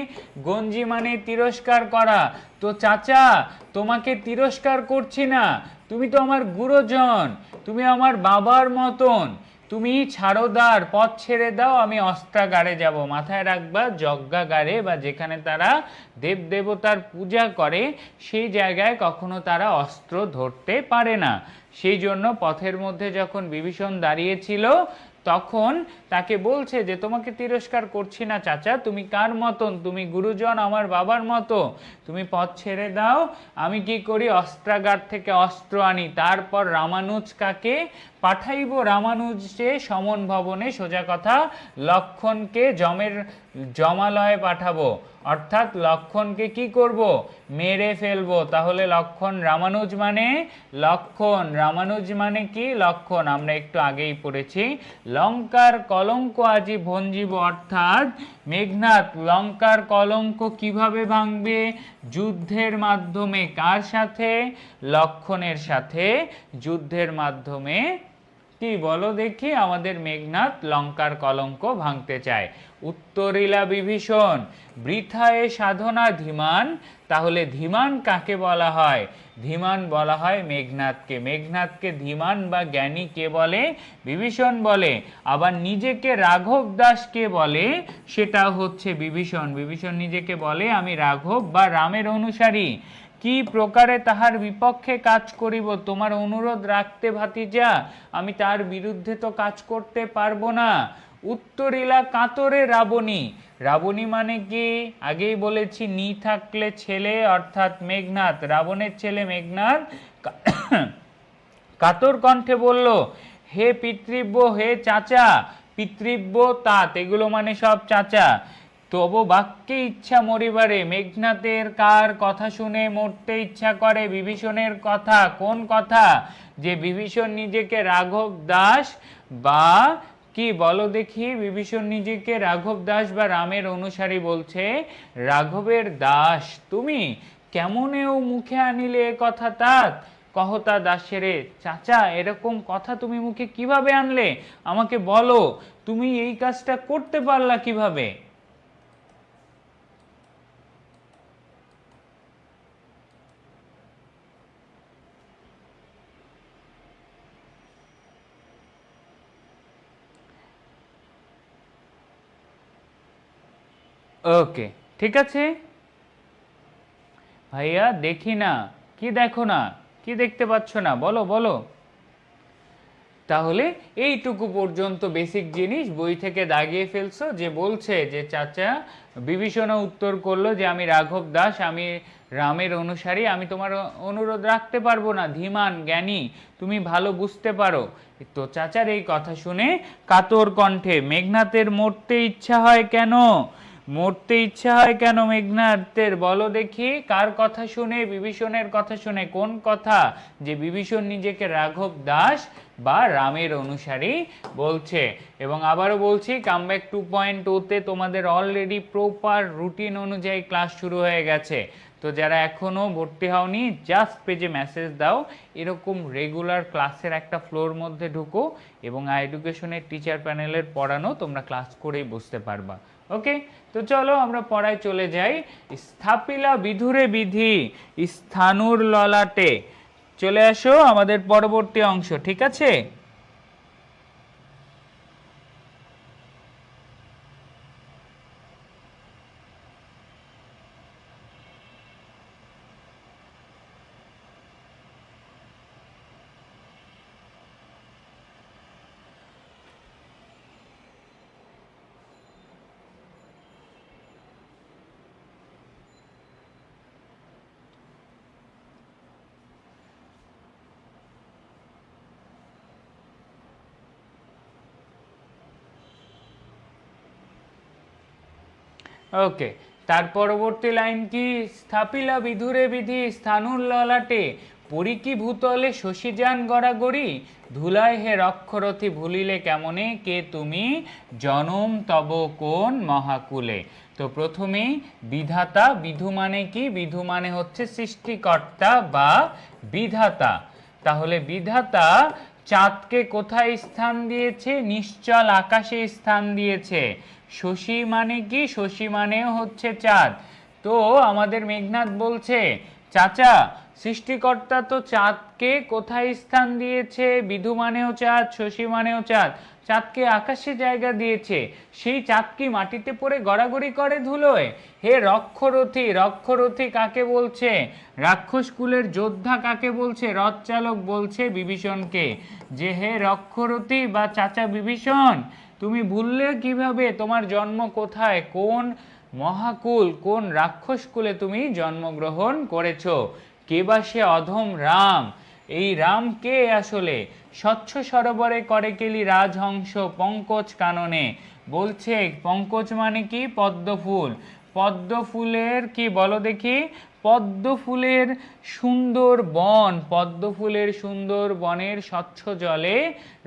গঞ্জি মানে তিরস্কার করা। তো চাচা তোমাকে তিরস্কার করছি না, তুমি তো আমার গুরুজন, তুমি আমার বাবার মতন, তুমি ছাড়ো দ্বার, পথ ছেড়ে দাও, আমি অস্ত্রাগারে যাব। মাথায় রাখবা, যজ্ঞাগারে বা যেখানে তারা দেব দেবতার পূজা করে সেই জায়গায় কখনো তারা অস্ত্র ধরতে পারে না। সেই জন্য পথের মধ্যে যখন বিভীষণ দাঁড়িয়েছিল তখন তাকে বলছে যে তোমাকে তিরস্কার করছি না চাচা, তুমি কার মতন, তুমি গুরুজন, আমার বাবার মতো, তুমি পথ ছেড়ে দাও, আমি কি করি অস্ত্রাগার থেকে অস্ত্র আনি, তারপর রামানুজ কাকে পাঠাইব, রামানুজে সমন ভবনে, সোজা কথা লক্ষণকে জমালয়ে পাঠাবো, অর্থাৎ লক্ষণকে কি করব, মেরে ফেলবো। তাহলে লক্ষণ রামানুজ মানে লক্ষণ, রামানুজ মানে কি লক্ষণ, আমরা একটু আগেই পড়েছি। লঙ্কার কলঙ্ক আজি ভঞ্জিব, অর্থাৎ মেঘনাদ লঙ্কার কলঙ্ক কিভাবে ভাঙবে, যুদ্ধের মাধ্যমে। কার সাথে, লক্ষণের সাথে যুদ্ধের মাধ্যমে। কি বলো দেখি, আমাদের মেঘনাদ লঙ্কার কলঙ্ক ভাঙতে চায়। উত্তরিলা বিভীষণ, বৃথায়ে সাধনা ধীমান। তাহলে ধীমান কাকে বলা হয়, ধীমান বলা হয় মেঘনাদকে। মেঘনাদকে ধীমান বা জ্ঞানী কে বলে, বিভীষণ বলে। আবার নিজেকে রাঘব দাস কে বলে, সেটা হচ্ছে বিভীষণ। বিভীষণ নিজেকে বলে আমি রাঘব বা রামের অনুসারী। কি প্রকারে তাহার বিপক্ষে কাজ করিব, তোমার অনুরোধ রাখতে ভাতিজা, আমি তার বিরুদ্ধে তো কাজ করতে পারবো না। উত্তরিলা কাতরে রাবণী, রাবণী মানে কি আগেই বলেছি, নি থাকলে ছেলে, অর্থাৎ মেঘনাদ, রাবণের ছেলে মেঘনাদ কাতর কণ্ঠে বলল, হে পিতৃব্য, হে চাচা, পিতৃব্য তাত এগুলো মানে সব চাচা, তব বাক্যে ইচ্ছা মরিবারে। মেঘনাদের কার কথা শুনে মরতে ইচ্ছা করে, বিভীষণের কথা। কোন কথা, যে বিভীষণ নিজেকে রাঘব দাস বা কি বলো দেখি, বিভীষণ নিজেকে রাঘব দাস বা রামের অনুসারী বলছে। রাঘবের দাস তুমি, কেমনেও মুখে আনিলে এ কথা তাত, কহতা দাসেরে। চাচা এরকম কথা তুমি মুখে কিভাবে আনলে, আমাকে বলো, তুমি এই কাজটা করতে পারলা কিভাবে। ওকে, ঠিক আছে ভাইয়া, দেখি না, কি দেখো না, কি দেখতে পাচ্ছ না, বলো বলো। তাহলে এইটুকু পর্যন্ত বেসিক জিনিস বই থেকে দাগিয়ে ফেলছো, যে বলছে যে চাচা, বিভীষণ উত্তর করলো যে আমি রাঘব দাস, আমি রামের অনুসারী, আমি তোমার অনুরোধ রাখতে পারবো না, ধীমান জ্ঞানী, তুমি ভালো বুঝতে পারো। তো চাচার এই কথা শুনে কাতর কণ্ঠে, মেঘনাথের মরতে ইচ্ছা হয় কেন, মরতে ইচ্ছা হয় কেন মেঘনাথের, বলো দেখি। কার কথা শুনে, বিভীষণের কথা শুনে। কোন কথা, যে বিভীষণ নিজেকে রাঘব দাস বা রামের অনুসারী বলছে। এবং আবারও বলছি, কামব্যাক 2.0 তে তোমাদের অলরেডি প্রপার রুটিন অনুযায়ী ক্লাস শুরু হয়ে গেছে। তো যারা এখনও ভর্তি হওনি, জাস্ট পেজে মেসেজ দাও, এরকম রেগুলার ক্লাসের একটা ফ্লোর মধ্যে ঢুকো এবং এডুকেশনের টিচার প্যানেলের পড়ানো তোমরা ক্লাস করেই বুঝতে পারবা। ওকে, তো চলো আমরা পড়ায় চলে যাই। স্থাপিলা বিধুরে বিধি, স্থানুর ললাটে। চলে আসো আমাদের পরবর্তী অংশ, ঠিক আছে। ওকে, তার পরবর্তী লাইন কি, স্থাপিলা বিধুরে বিধি স্থানুর ললাটে, পরিকি ভূতলে শশীযান গড়াগড়ি, ধুলায় হে রক্ষরথি ভুলিলে কেমনে, কে তুমি জনম তব কোন মহাকুলে। তো প্রথমেই বিধাতা, বিধু মানে কি, বিধু মানে হচ্ছে সৃষ্টিকর্তা বা বিধাতা। তাহলে বিধাতা চাঁদকে কোথায় স্থান দিয়েছে, নিশ্চল আকাশে স্থান দিয়েছে। শশী মানে কি, শশী মানেও হচ্ছে চাঁদ। তো আমাদের মেঘনাদ বলছে, চাচা সৃষ্টিকর্তা তো চাঁদকে কোথায় স্থান দিয়েছে, বিধু মানেও চাঁদ, শশী মানেও চাঁদ। চাঁদকে আকাশে জায়গা দিয়েছে, সেই চাঁদ কি মাটিতে পড়ে গড়াগড়ি করে ধুলোয়? হে রক্ষরথী, রক্ষরথী কাকে বলছে? রাক্ষস কুলের যোদ্ধা কাকে বলছে? রথ চালক বলছে বিভীষণকে যে হে রক্ষরথী বা চাচা বিভীষণ, তুমি ভুললে কিভাবে তোমার জন্ম কোথায়, কোন মহাকুল, কোন রাক্ষস কুলে তুমি জন্মগ্রহণ করেছো? কে বা সে অধম রাম? এই রাম কে আসলে? স্বচ্ছ সরোবরে করে কেলি রাজহংস পঙ্কজ কাননে। বলছে পঙ্কজ মানে কি? পদ্ম ফুল। পদ্ম ফুলের কি বলো দেখি? পদ্ম ফুলের সুন্দর বন, পদ্ম ফুলের সুন্দর বনের স্বচ্ছ জলে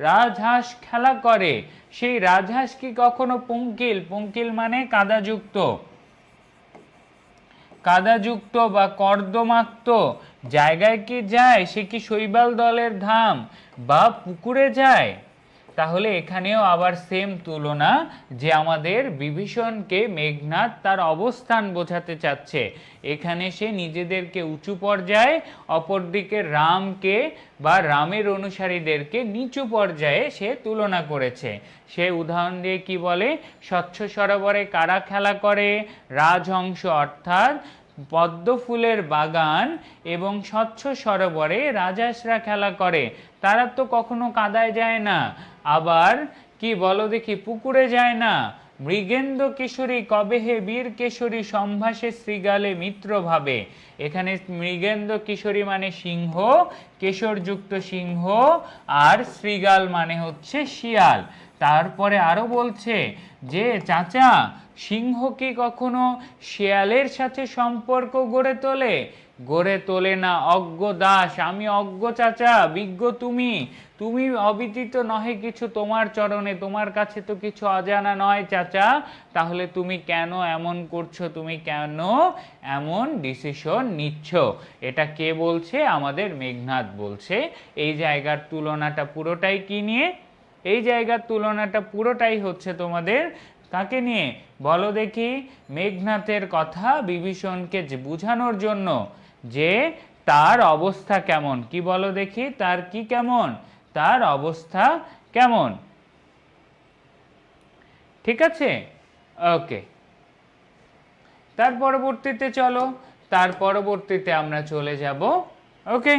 রাজহাঁস খেলা করে। সেই রাজহাঁস কি কখনো পঙ্কিল? পঙ্কিল মানে কাদাযুক্ত, কাদাযুক্ত বা কর্দমাক্ত জায়গায় কি যায়? সে কি শৈবাল দলের ধাম বা পুকুরে যায়? তাহলে এখানেও আবার সেম তুলনা, যে আমাদের বিভীষণকে মেঘনাদ তার অবস্থান বোঝাতে চাচ্ছে। এখানে সে নিজেদেরকে উঁচু পর্যায়ে, অপরদিকে রামকে বা রামের অনুসারীদেরকে নিচু পর্যায়ে সে তুলনা করেছে। সে উদাহরণ দিয়ে কি বলে? স্বচ্ছ সরোবরে কারা খেলা করে? রাজহংস অর্থাৎ পদ্ম ফুলের বাগান এবং স্বচ্ছ সরোবরে রাজহাঁসরা খেলা করে। তারা তো কখনো কাদায় যায় না। আবার কি বলো দেখি? পুকুরে যায় না। মৃগেন্দ্র কিশোরী কবে হে বীর কেশরী সম্ভাসে শ্রীগালে মিত্র ভাবে। এখানে মৃগেন্দ্র কিশোরী মানে সিংহ, কেশরযুক্ত সিংহ, আর শ্রীগাল মানে হচ্ছে শিয়াল। তারপরে আরো বলছে যে চাচা, সিংহ কি কখনো শিয়ালের সাথে সম্পর্ক গড়ে তোলে? গড়ে তোলে না। অজ্ঞ দাস, আমি অজ্ঞ চাচা, বিজ্ঞ তুমি। তুমি অবিদিত নহে কিছু তোমার চরণে, তোমার কাছে তো কিছু অজানা নয় চাচা। তাহলে তুমি কেন এমন করছো? তুমি কেন এমন ডিসিশন নিচ্ছ? এটা কে বলছে? আমাদের মেঘনাদ বলছে। এই জায়গার তুলনাটা পুরোটাই কি নিয়ে? এই জায়গার তুলনাটা পুরোটাই হচ্ছে তোমাদের কাকে নিয়ে বলো দেখি? মেঘনাথের কথা বিভীষণকে বোঝানোর জন্য যে তার অবস্থা কেমন। কি বলো দেখি? তার কি কেমন? তার অবস্থা কেমন? ঠিক আছে, ওকে। তার পরবর্তীতে চলো, তার পরবর্তীতে আমরা চলে যাব। ওকে,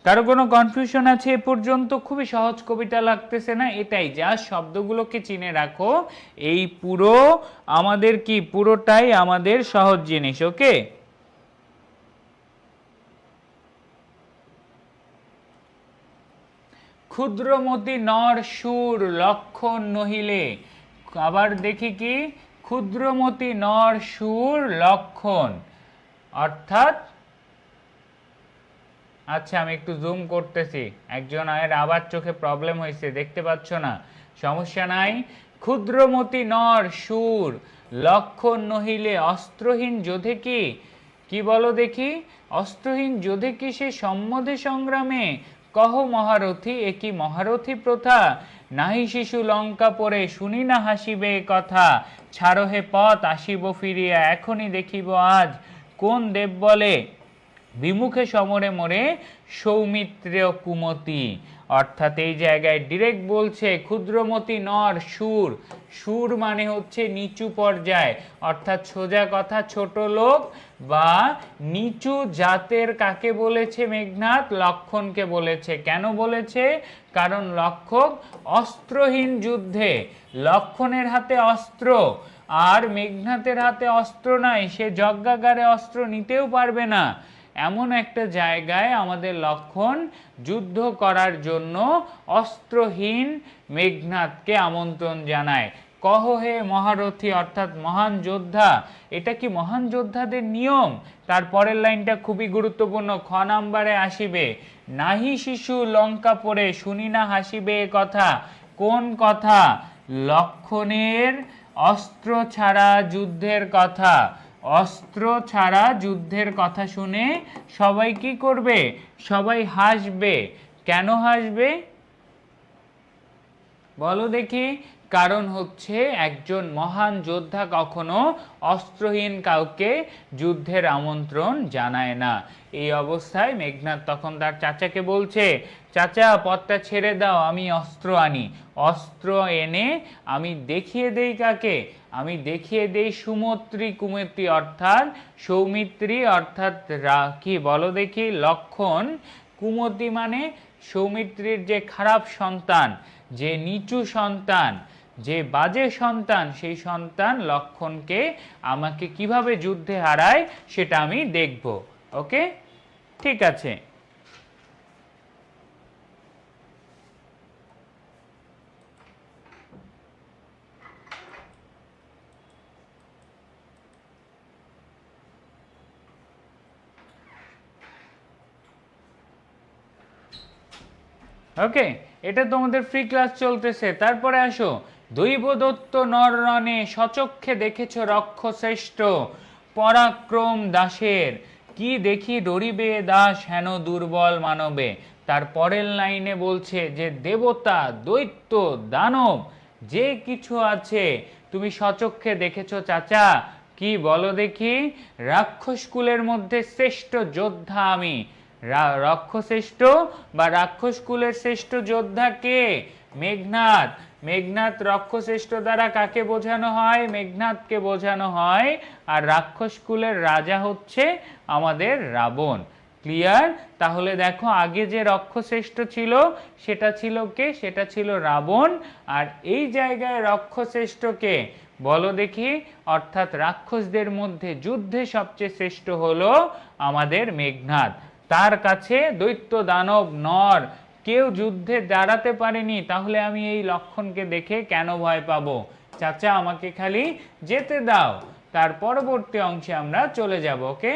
কারো কোনো কনফিউশন আছে এ পর্যন্ত? খুবই সহজ কবিতা লাগতেছে না? এটাই, যা শব্দগুলোকে চিনে রাখো, এই পুরো আমাদের কি পুরোটাই আমাদের সহজ জিনিস। ওকে, ক্ষুদ্রমতি নর সুর লক্ষণ নহিলে। আবার দেখি কি? ক্ষুদ্রমতি নর সুর লক্ষণ অর্থাৎ, আচ্ছা আমি একটু জুম করতেছি, একজন আয়ের আবার চোখে প্রবলেম হয়েছে, দেখতে পাচ্ছ না, সমস্যা নাই। ক্ষুদ্রমতি নর সুর লক্ষণ নহিলে অস্ত্রহীন যোধে কি? কি বলো দেখি? অস্ত্রহীন যোধে কি সে সম্মদে সংগ্রামে? কহ মহারথী, এ কি মহারথী প্রথা? নাহি শিশু লঙ্কা পরে শুনি না হাসিবে কথা। ছাড়ো হে পথ আসিব ফিরিয়া, এখনই দেখিব আজ কোন দেব বলে বিমুখে সমরে মরে সৌমিত্রেয় কুমতি। অর্থাৎ এই জায়গায় ডিরেক্ট বলছে ক্ষুদ্রমতি নর সুর। সুর মানে হচ্ছে নিচু পর্যায়, অর্থাৎ সোজা কথা ছোট লোক বা নিচু জাতের কাকে বলেছে মেঘনাদ? লক্ষণকে বলেছে। কেন বলেছে? কারণ লক্ষণ অস্ত্রহীন যুদ্ধে, লক্ষণের হাতে অস্ত্র আর মেঘনাথের হাতে অস্ত্র নাই, সে যজ্ঞাগারে অস্ত্র নিতেও পারবে না। এমন একটা জায়গায় আমাদের লক্ষণ যুদ্ধ করার জন্য অস্ত্রহীন মেঘনাথকে আমন্ত্রণ জানায়। কহ হে মহারথী অর্থাৎ মহান যোদ্ধা। এটা কি মহান যোদ্ধাদের নিয়ম? তার পরের লাইনটা খুবই গুরুত্বপূর্ণ, খ নাম্বারে আসিবে। নাহি শিশু লঙ্কা পড়ে শুনি না হাসিবে এ কথা। কোন কথা? লক্ষণের অস্ত্র ছাড়া যুদ্ধের কথা। অস্ত্র ছাড়া যুদ্ধের কথা শুনে সবাই কি করবে? সবাই হাসবে। কেন হাসবে বলো দেখি? কারণ হচ্ছে একজন মহান যোদ্ধা কখনো অস্ত্রহীন কাউকে যুদ্ধের আমন্ত্রণ জানায় না। এই অবস্থায় মেঘনাদ তখন তার চাচাকে বলছে, চাচা পথটা ছেড়ে দাও, আমি অস্ত্র আনি। অস্ত্র এনে আমি দেখিয়ে দেই কাকে? আমি দেখিয়ে দেই সুমত্রী কুমতি অর্থাৎ সৌমিত্রী অর্থাৎ কি বলো দেখি? লক্ষণ। কুমতি মানে সৌমিত্রীর যে খারাপ সন্তান, যে নিচু সন্তান, যে বাজে সন্তান, সেই সন্তান লক্ষণকে আমাকে কিভাবে যুদ্ধে হারায় সেটা আমি দেখব। ওকে, ঠিক আছে। ওকে, এটা তোমাদের ফ্রি ক্লাস চলতেছে। তারপরে আসো, দৈবদত্ত নররণে সচক্ষে দেখেছ রক্ষ শ্রেষ্ঠ পরাক্রম দাসের, কি দেখি ডরিবে দাস হেন দুর্বল মানবে। তার পরের লাইনে বলছে যে দেবতা দৈত্য দানব যে কিছু আছে তুমি সচক্ষে দেখেছ চাচা। কি বলো দেখি? রাক্ষস কুলের মধ্যে শ্রেষ্ঠ যোদ্ধা আমি। রক্ষশ্রেষ্ঠ বা রাক্ষস কুলের শ্রেষ্ঠ যোদ্ধা কে? মেঘনাদ। মেঘনাদ রক্ষশ্রেষ্ঠ দ্বারা কাকে বোঝানো হয়? মেঘনাদকে বোঝানো হয়। আর রাক্ষস কুলের রাজা হচ্ছে আমাদের রাবণ। ক্লিয়ার? তাহলে দেখো আগে যে রক্ষশ্রেষ্ঠ ছিল সেটা ছিল কে? সেটা ছিল রাবণ। আর এই জায়গায় রক্ষশ্রেষ্ঠ কে বলো দেখি? অর্থাৎ রাক্ষসদের মধ্যে যুদ্ধে সবচেয়ে শ্রেষ্ঠ হলো আমাদের মেঘনাদ। তার কাছে দৈত্য দানব নর কেউ যুদ্ধে দাঁড়াতে পারেনি। তাহলে আমি এই লক্ষণকে দেখে কেন ভয় পাবো? চাচা আমাকে খালি যেতে দাও। তার পরবর্তী অংশে আমরা চলে যাব। ওকে,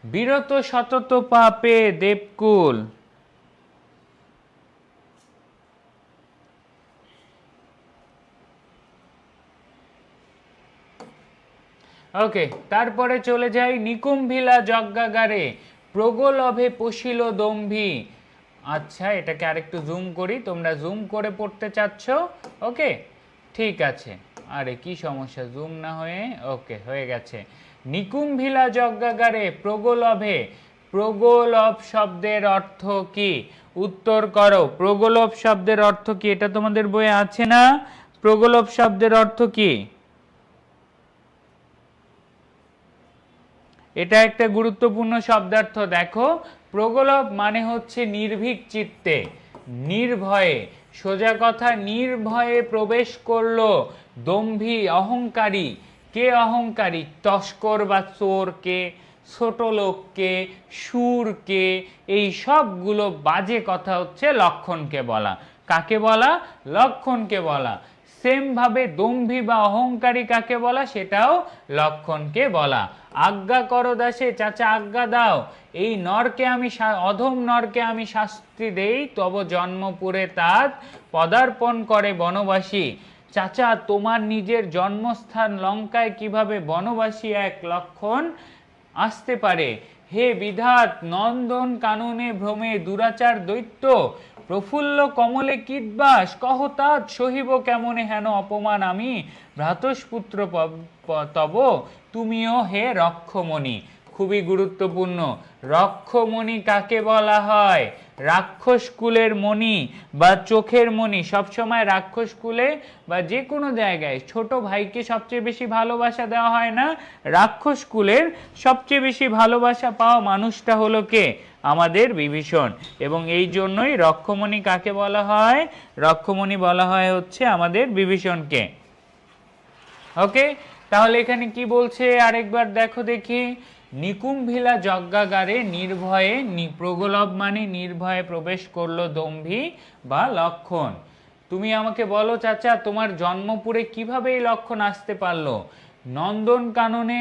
বিরত সতত পাপে দেবকুল। ওকে, তারপরে চলে যাই নিকুম্ভিলা যজ্ঞাগারে প্রগলভে পশিল দম্ভি। আচ্ছা, এটাকে আরেকটু জুম করি। তোমরা জুম করে পড়তে চাচ্ছ? ওকে, ঠিক আছে। আরে কি সমস্যা জুম না হয়ে? ওকে, হয়ে গেছে। নিকুম্ভিলা যজ্ঞাগারে প্রগলভে, প্রগলভ শব্দের অর্থ কি? উত্তর করো। প্রগলভ শব্দের অর্থ কি? এটা তোমাদের বইয়ে আছে না? প্রগলভ শব্দের অর্থ কি? এটা একটা গুরুত্বপূর্ণ শব্দার্থ। দেখো, প্রগলভ মানে হচ্ছে নির্ভীক চিত্তে, নির্ভয়ে। সোজা কথা, নির্ভয়ে প্রবেশ করলো দম্ভী অহংকারী। কে অহংকারী? তস্কর বা চোরকে, ছোট লোককে, সুরকে, এই সবগুলো বাজে কথা হচ্ছে লক্ষণকে বলা। কাকে বলা? লক্ষণকে বলা। সেম ভাবে দম্ভী বা অহংকারী কাকে বলা? সেটাও লক্ষণকে বলা। আজ্ঞা করো দাসে, চাচা আজ্ঞা দাও, এই নরকে আমি অধম নরকে আমি শাস্তি দেই, তব জন্মপুরে তার পদার্পণ করে বনবাসী। চাচা তোমার নিজের জন্মস্থান লঙ্কায় কিভাবে বনবাসী এক লক্ষণ আসতে পারে? হে বিধাত, নন্দন কাননে ভ্রমে দুরাচার দৈত্য, প্রফুল্ল কমলে কীটবাস, কহতাৎ সহিব কেমনে হেন অপমান আমি, ভ্রাতস্পুত্র তব তুমিও হে রক্ষমণি। খুবই গুরুত্বপূর্ণ। রক্ষমণি কাকে বলা হয়? রাক্ষস কুলের মণি বা চোখের মণি। সবসময় রাক্ষস কুলে বা যে কোনো জায়গায় ছোট ভাইকে সবচেয়ে বেশি ভালোবাসা দেওয়া হয় না? রাক্ষস কুলের সবচেয়ে বেশি ভালোবাসা পাওয়া মানুষটা হলো কে? আমাদের বিভীষণ। এবং এই জন্যই রক্ষমণি কাকে বলা হয়? রক্ষমণি বলা হয় হচ্ছে আমাদের বিভীষণকে। ওকে, তাহলে এখানে কি বলছে আরেকবার দেখো দেখি। নিকুম্ভিলা যজ্ঞাগারে নির্ভয়ে, প্রগলভ মানে নির্ভয়ে প্রবেশ করলো দম্ভী বা লক্ষণ। তুমি আমাকে বলো চাচা, তোমার জন্মপুরে কিভাবে এই লক্ষণ আসতে পারলো? নন্দন কাননে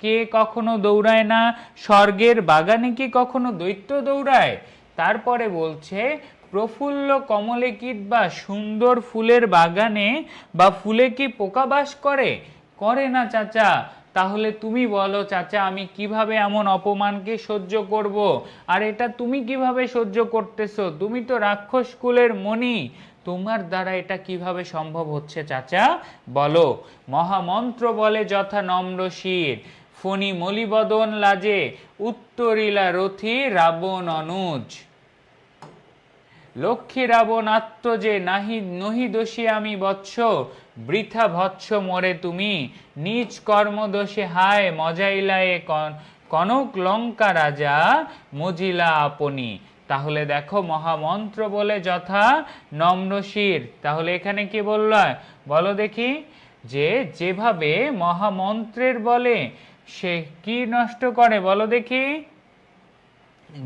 কে কখনো দৌড়ায় না? স্বর্গের বাগানে কি কখনো দৈত্য দৌড়ায়? তারপরে বলছে প্রফুল্ল কমলে কীট বা সুন্দর ফুলের বাগানে বা ফুলে কি পোকা বাস করে? করে না চাচা। তাহলে তুমি বলো চাচা, আমি কিভাবে এমন অপমানকে সহ্য করব? আর এটা তুমি কিভাবে সহ্য করতেছো? তুমি তো রাক্ষস কুলের মণি, তোমার দ্বারা এটা কিভাবে সম্ভব হচ্ছে চাচা? বলো। মহামন্ত্র বলে যথা নম্র শির, ফণি মলিবদন লাজে উত্তরিলা রথি রাবণ অনুজ। লক্ষ্মী রাবণ আত্মজে নাহি নহি দোষী আমি বৎস, বৃথা ভৎস মরে তুমি নিজ কর্মদোষে হায় মজাইলায়ে কনক লঙ্কা রাজা মজিলা আপনি। তাহলে দেখো মহামন্ত্র বলে যথা নম্রশির। তাহলে এখানে কি বললো বলো দেখি, যে যেভাবে মহামন্ত্রের বলে সে কি নষ্ট করে বলো দেখি,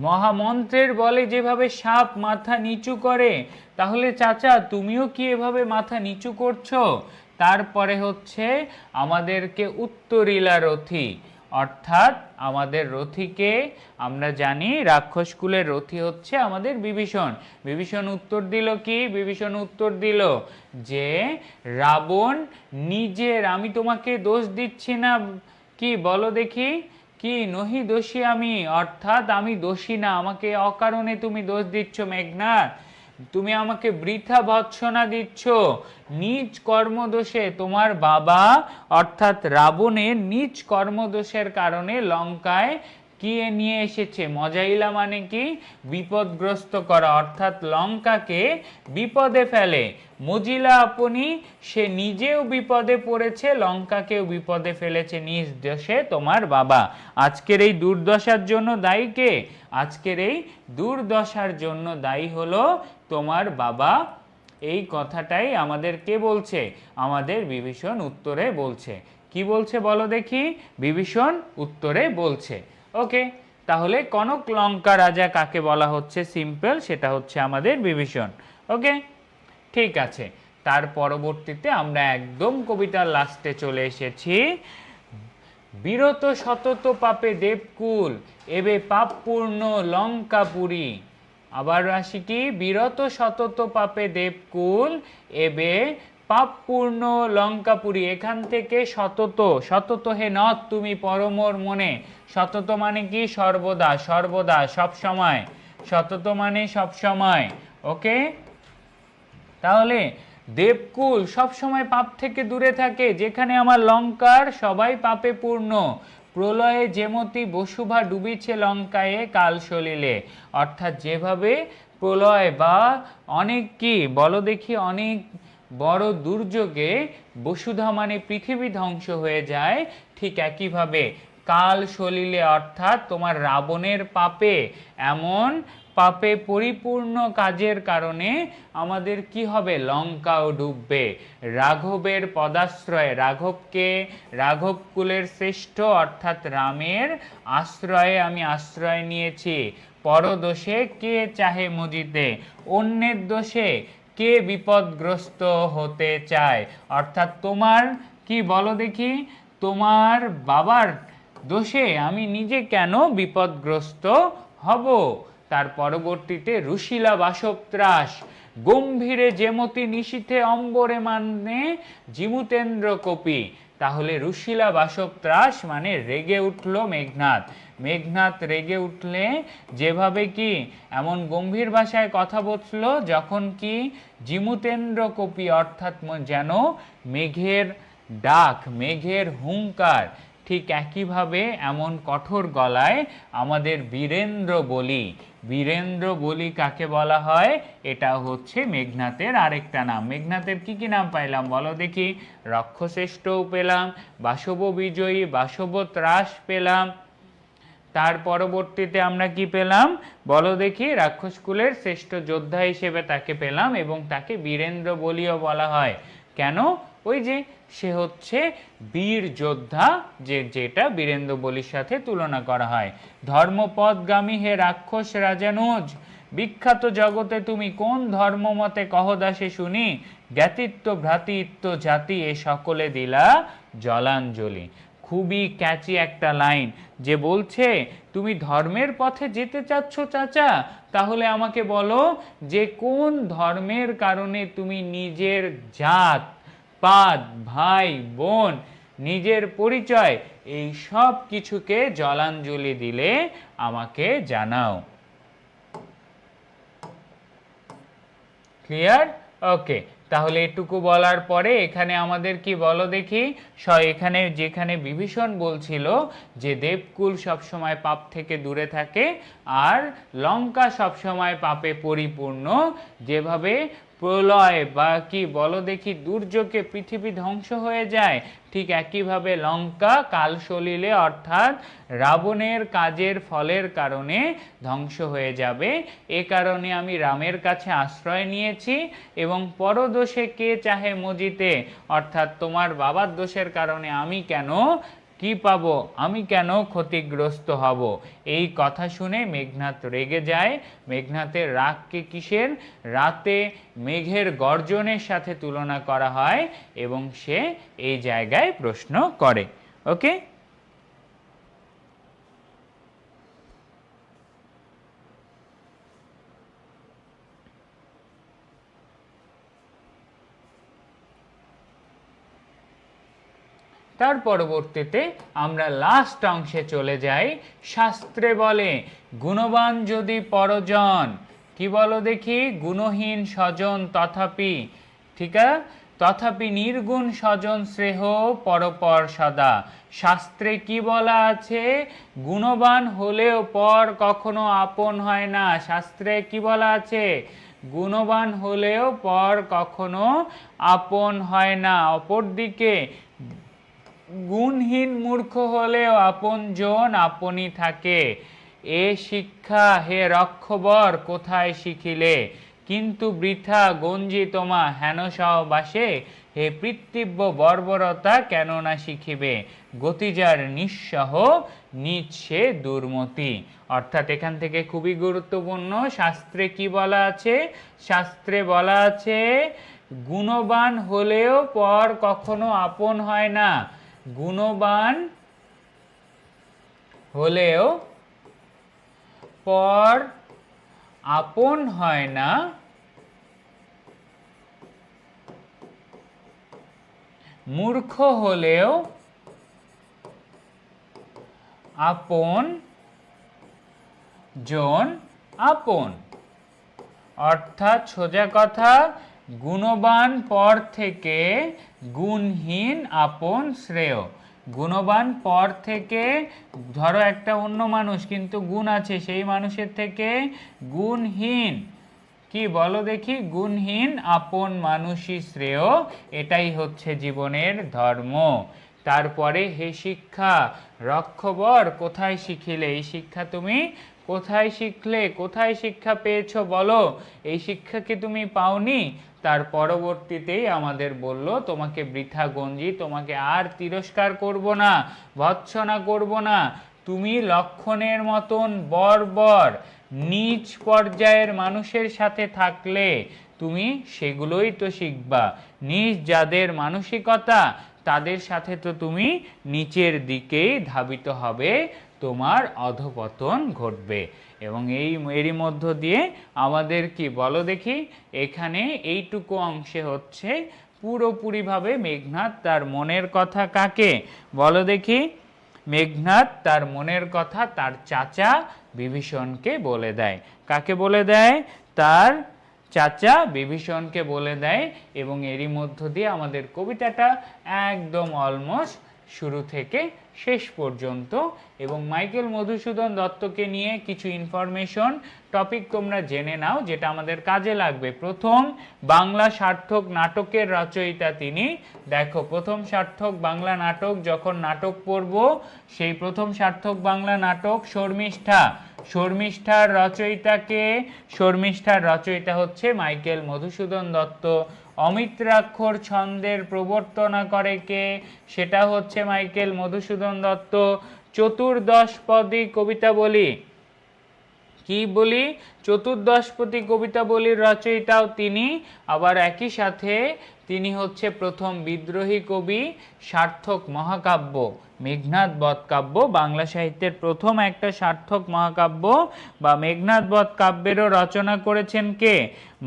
মহামন্ত্রের বলে যেভাবে সাপ মাথা নিচু করে, তাহলে চাচা তুমিও কি এভাবে মাথা নিচু করছো? তারপরে হচ্ছে আমাদেরকে উত্তরিলা রথি, অর্থাৎ আমাদের রথিকে আমরা জানি রাক্ষস কুলের রথি হচ্ছে আমাদের বিভীষণ। বিভীষণ উত্তর দিল কি? বিভীষণ উত্তর দিল যে রাবণ নিজের, আমি তোমাকে দোষ দিচ্ছি না, কি বলো দেখি, কি নহি দোষী আমি, অর্থাৎ আমি দোষী না, আমাকে অকারণে তুমি দোষ দিচ্ছ মেঘনাদ, তুমি আমাকে বৃথা ভৎসনা দিচ্ছ। নিজ কর্মদোষে তোমার বাবা অর্থাৎ রাবণের নিজ কর্মদোষের কারণে লঙ্কায় কি নিয়ে এসেছে, মজাইলা মানে কি বিপদগ্রস্ত করা, অর্থাৎ লঙ্কাকে বিপদে ফেলে। মজিলা আপনি, সে নিজেও বিপদে পড়েছে, লঙ্কাকেও বিপদে ফেলেছে নিজ দোষে তোমার বাবা। আজকের এই দুর্দশার জন্য দায়ী কে? আজকের এই দুর্দশার জন্য দায়ী হলো তোমার বাবা। এই কথাটাই আমাদের কে বলছে? আমাদের বিভীষণ উত্তরে বলছে। কি বলছে বলো দেখি? বিভীষণ উত্তরে বলছে। ওকে, তাহলে কনক লঙ্কা রাজা কাকে বলা হচ্ছে? সিম্পল, সেটা হচ্ছে আমাদের বিভীষণ। ওকে, ঠিক আছে। তার পরবর্তীতে আমরা একদম কবিতার লাস্টে চলে এসেছি। বিরত সতত পাপে দেবকুল, এবে পাপপূর্ণ লঙ্কাপুরী। আবার আসি কি? বিরত সতত পাপে দেবকুল, এবে পাপপূর্ণ লঙ্কাপুরী। এখান থেকে সতত, সতত হে নথ তুমি পরমর মনে। সতত মানে কি? সর্বদা, সর্বদা, সব সময়। সতত মানে সব সময়। ওকে, তাহলে দেবকুল সব সময় পাপ থেকে দূরে থাকে, যেখানে আমার লঙ্কার সবাই পাপে পূর্ণ। প্রলয়ে যেমতি বসুভা ডুবিছে লঙ্কায় কাল সলিলে, অর্থাৎ যেভাবে প্রলয় বা অনেক কি বলো দেখি, অনেক বড় দুর্যোগে বসুধা মানে পৃথিবী ধ্বংস হয়ে যায়, ঠিক একইভাবে কাল সলিলে অর্থাৎ তোমার রাবণের পাপে, এমন পাপে পরিপূর্ণ কাজের কারণে আমাদের কি হবে? লঙ্কাও ডুববে। রাঘবের পদাশ্রয়ে, রাঘবকে, রাঘব কুলের শ্রেষ্ঠ অর্থাৎ রামের আশ্রয়ে আমি আশ্রয় নিয়েছি। পরদোষে কে চাহে মজিতে, অন্যের দোষে কে বিপদগ্রস্ত হতে চায়, অর্থাৎ তোমার কি বলো দেখি, তোমার বাবার দোষে আমি নিজে কেন বিপদগ্রস্ত হব? তার পরবর্তীতে রুশিলা বাসব ত্রাস, গম্ভীরে যেমতি নিশীথে অম্বরে মানে জিমুতেন্দ্র কপি। তাহলে রুশিলা বাসব ত্রাস মানে রেগে উঠলো মেঘনাদ। মেঘনাদ রেগে উঠলে যেভাবে কি এমন গম্ভীর ভাষায় কথা বললো, যখন কি জিমুতেন্দ্র কপি অর্থাৎ যেন মেঘের ডাক, মেঘের হুঙ্কার, ঠিক একইভাবে এমন কঠোর গলায় আমাদের বীরেন্দ্র বলি। বীরেন্দ্র বলি কাকে বলা হয়? এটা হচ্ছে মেঘনাথের আরেকটা নাম। মেঘনাথের কি কি নাম পাইলাম বলো দেখি? রক্ষশ্রেষ্ঠও পেলাম, বাসব বিজয়ী, বাসব ত্রাস পেলাম, তার পরবর্তীতে আমরা কি পেলাম বলো দেখি? রাক্ষসকুলের শ্রেষ্ঠ যোদ্ধা হিসেবে তাকে পেলাম, এবং তাকে বীরেন্দ্র বলিও বলা হয়। কেন? ওই যে সে হচ্ছে বীর যোদ্ধা, যেটা বীরেন্দ্র বলির সাথে তুলনা করা হয়। ধর্মপদগামী হে রাক্ষস রাজানুজ, বিখ্যাত জগতে তুমি কোন ধর্মমতে কহদাসে শুনি, জ্ঞাতিত্ব ভ্রাতৃত্ব জাতি এ সকলে দিলা জলাঞ্জলি। খুবই ক্যাচি একটা লাইন, যে বলছে তুমি ধর্মের পথে যেতে চাচ্ছ চাচা, তাহলে আমাকে বলো যে কোন ধর্মের কারণে তুমি নিজের জাত পাত, ভাই বোন, নিজের পরিচয়, এই সব কিছুকে জলাঞ্জলি দিলে আমাকে জানাও। ক্লিয়ার? ওকে, তাহলে এটুকু বলার পরে এখানে আমাদের কি বলো দেখি, এখানে যেখানে বিভীষণ বলছিল যে দেবকুল সবসময় পাপ থেকে দূরে থাকে আর লঙ্কা সবসময় পাপে পরিপূর্ণ, যেভাবে প্রলয় বা কি বলো দেখি দুর্যোগে পৃথিবী ধ্বংস হয়ে যায়, ঠিক একইভাবে লঙ্কা কালসলিলে অর্থাৎ রাবণের কাজের ফলের কারণে ধ্বংস হয়ে যাবে। এ কারণে আমি রামের কাছে আশ্রয় নিয়েছি এবং পরদোষে কে চাহে মজিতে, অর্থাৎ তোমার বাবার দোষের কারণে আমি কেন কি পাবো, আমি কেন ক্ষতিগ্রস্ত হব। এই কথা শুনে মেঘনাদ রেগে যায়। মেঘনাদের রাগকে কিসের, রাতে মেঘের গর্জনের সাথে তুলনা করা হয় এবং সে এই জায়গায় প্রশ্ন করে। ওকে, তার পরবর্তীতে আমরা লাস্ট অংশে চলে যাই। শাস্ত্রে বলে গুণবান যদি পরজন, কি বলো দেখি, গুণহীন স্বজন তথাপি, ঠিক আছে, তথাপি নির্গুণ স্বজন শ্রেহ পরপর সদা। শাস্ত্রে কি বলা আছে, গুণবান হলেও পর কখনো আপন হয় না। শাস্ত্রে কি বলা আছে, গুণবান হলেও পর কখনো আপন হয় না। অপরদিকে গুণহীন মূর্খ হলেও আপনজন আপনই থাকে। এ শিক্ষা হে রক্ষবর কোথায় শিখিলে, কিন্তু বৃথা গঞ্জি তোমা হেন সহবাসে, হে পৃথিব্য বর্বরতা কেন না শিখিবে, গতিজার নিঃসহ নিজ সে দুর্মতি। অর্থাৎ এখান থেকে খুবই গুরুত্বপূর্ণ, শাস্ত্রে কি বলা আছে, শাস্ত্রে বলা আছে গুণবান হলেও পর কখনো আপন হয় না। গুণবান হলেও পর আপন হয় না, মূর্খ হলেও আপন জন আপন। অর্থাৎ সোজা কথা, গুণবান পর থেকে গুণহীন আপন শ্রেয়। গুণবান পর থেকে, ধরো একটা অন্য মানুষ কিন্তু গুণ আছে, সেই মানুষের থেকে গুণহীন, কি বলো দেখি, গুণহীন আপন মানুষই শ্রেয়। এটাই হচ্ছে জীবনের ধর্ম। তারপরে হে শিক্ষা রক্ষবর কোথায় শিখিলে, এই শিক্ষা তুমি কোথায় শিখলে, কোথায় শিক্ষা পেয়েছো বলো, এই শিক্ষা কি তুমি পাওনি। তার পরবর্তীতেই আমাদের বলল তোমাকে বৃথা গঞ্জি, তোমাকে আর তিরস্কার করব না, ভৎসনা করব না। তুমি লক্ষণের মতন বর্বর নিচ পর্যায়ের মানুষের সাথে থাকলে তুমি সেগুলোই তো শিখবা। নিচ যাদের মানসিকতা তাদের সাথে তো তুমি নিচের দিকেই ধাবিত হবে, তোমার অধপতন ঘটবে। এবং এরই মধ্য দিয়ে আমাদের কি বলো দেখি, এখানে এইটুকু অংশে হচ্ছে পুরোপুরিভাবে মেঘনাদ তার মনের কথা কাকে বলো দেখি, মেঘনাদ তার মনের কথা তার চাচা বিভীষণকে বলে দেয়। কাকে বলে দেয়, তার চাচা বিভীষণকে বলে দেয়। এবং এরই মধ্য দিয়ে আমাদের কবিতাটা একদম অলমোস্ট শুরু থেকে শেষ পর্যন্ত। এবং মাইকেল মধুসূদন দত্তকে নিয়ে কিছু ইনফরমেশন টপিক তোমরা জেনে নাও, যেটা আমাদের কাজে লাগবে। প্রথম বাংলা সার্থক নাটকের রচয়িতা তিনি। দেখো, প্রথম সার্থক বাংলা নাটক যখন নাটক পড়ব, সেই প্রথম সার্থক বাংলা নাটক শর্মিষ্ঠা। শর্মিষ্ঠার রচয়িতাকে, শর্মিষ্ঠার রচয়িতা হচ্ছে মাইকেল মধুসূদন দত্ত। অমিত্রাক্ষর ছন্দের প্রবর্তনা করে কে, সেটা হচ্ছে মাইকেল মধুসূদন দত্ত। চতুর্দশপদী কবিতা বলি, কি বলি, চতুর্দশপদী কবিতা বলির রচয়িতাও তিনি। আবার একই সাথে তিনি হচ্ছে প্রথম বিদ্রোহী কবি। সার্থক মহাকাব্য, মেঘনাদ বধ কাব্য, বাংলা সাহিত্যের প্রথম একটা সার্থক মহাকাব্য বা মেঘনাদ বধ কাব্যেরও রচনা করেছেন কে,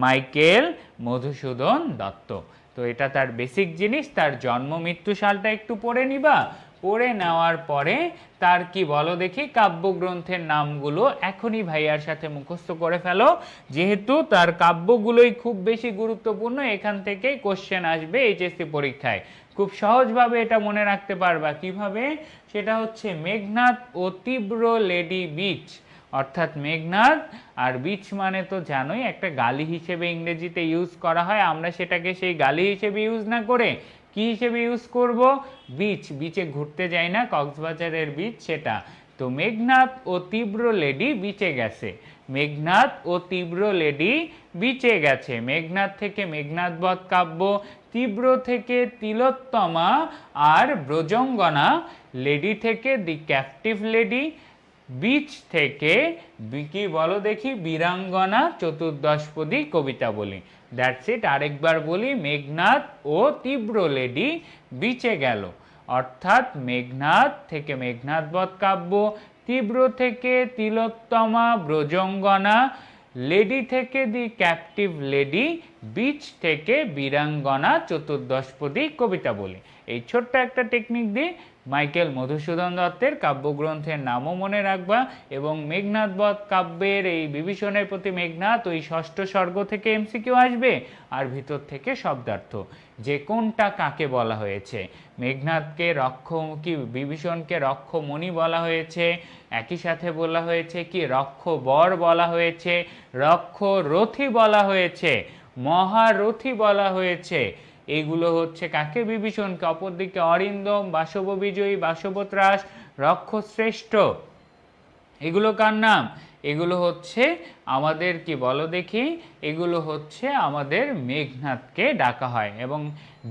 মাইকেল মধুসূদন দত্ত। তো এটা তার বেসিক জিনিস। তার জন্ম মৃত্যু সালটা একটু পড়ে নিবা, পড়ে নেওয়ার পরে তার কি বলো দেখি কাব্যগ্রন্থের নামগুলো এখনই ভাইয়ার সাথে মুখস্থ করে ফেলো, যেহেতু তার কাব্যগুলোই খুব বেশি গুরুত্বপূর্ণ, এখান থেকেই কোশ্চেন আসবে এইচএসসি পরীক্ষায়। খুব সহজভাবে এটা মনে রাখতে পারবা কিভাবে, সেটা হচ্ছে মেঘনাদ ও তীব্র লেডি বিচ, অর্থাৎ মেঘনাদ আর বিচ মানে তো জানোই একটা গালি হিসেবে ইংরেজিতে ইউজ করা হয়, আমরা সেটাকে সেই গালি হিসেবে ইউজ না করে কি হিসেবে ইউজ করব, বিচ, বিচে ঘুরতে যাই না কক্সবাজারের বিচ সেটা। তো মেঘনাদ ও তীব্র লেডি বিচে গেছে, মেঘনাদ ও তীব্র লেডি বিচে গেছে। মেঘনাদ থেকে মেঘনাদ বধ কাব্য, তীব্র থেকে তিলোত্তমা আর ব্রজঙ্গনা, লেডি থেকে দি ক্যাপটিভ লেডি, বিচ থেকে কি বলো দেখি বীরাঙ্গনা চতুর্দশপদী কবিতা বলি। That's it. আরেকবার বলি, মেঘনাদ ও তীব্র লেডি বিচে গেল, অর্থাৎ মেঘনাদ থেকে মেঘনাদ বধ কাব্য, তীব্র থেকে তিলোত্তমা ব্রজঙ্গনা, লেডি থেকে দি ক্যাপটিভ লেডি, বিচ থেকে বীরাঙ্গনা চতুর্দশপদী কবিতা বলি। এই ছোট্ট একটা টেকনিক দিয়ে মাইকেল মধুসূদন দত্তের কাব্যগ্রন্থের নামও মনে রাখবা, এবং মেঘনাদ বধ কাব্যের এই বিভীষণের প্রতি মেঘনাদ ওই ষষ্ঠ স্বর্গ থেকে এমসিকিউ আসবে, আর ভিতর থেকে শব্দার্থ যে কোনটা কাকে বলা হয়েছে। মেঘনাদকে কি বিভীষণকে রক্ষমণি বলা হয়েছে, একই সাথে বলা হয়েছে কি রক্ষবর বলা হয়েছে, রক্ষরথী বলা হয়েছে, মহারথী বলা হয়েছে। এগুলো হচ্ছে কাকে, বিভীষণকে। অপরদিকে অরিন্দম, বাসব বিজয়ী, বাসবত্রাস, রক্ষশ্রেষ্ঠ, এগুলো কার নাম, এগুলো হচ্ছে আমাদের কি বলো দেখি, এগুলো হচ্ছে আমাদের মেঘনাদকে ডাকা হয়। এবং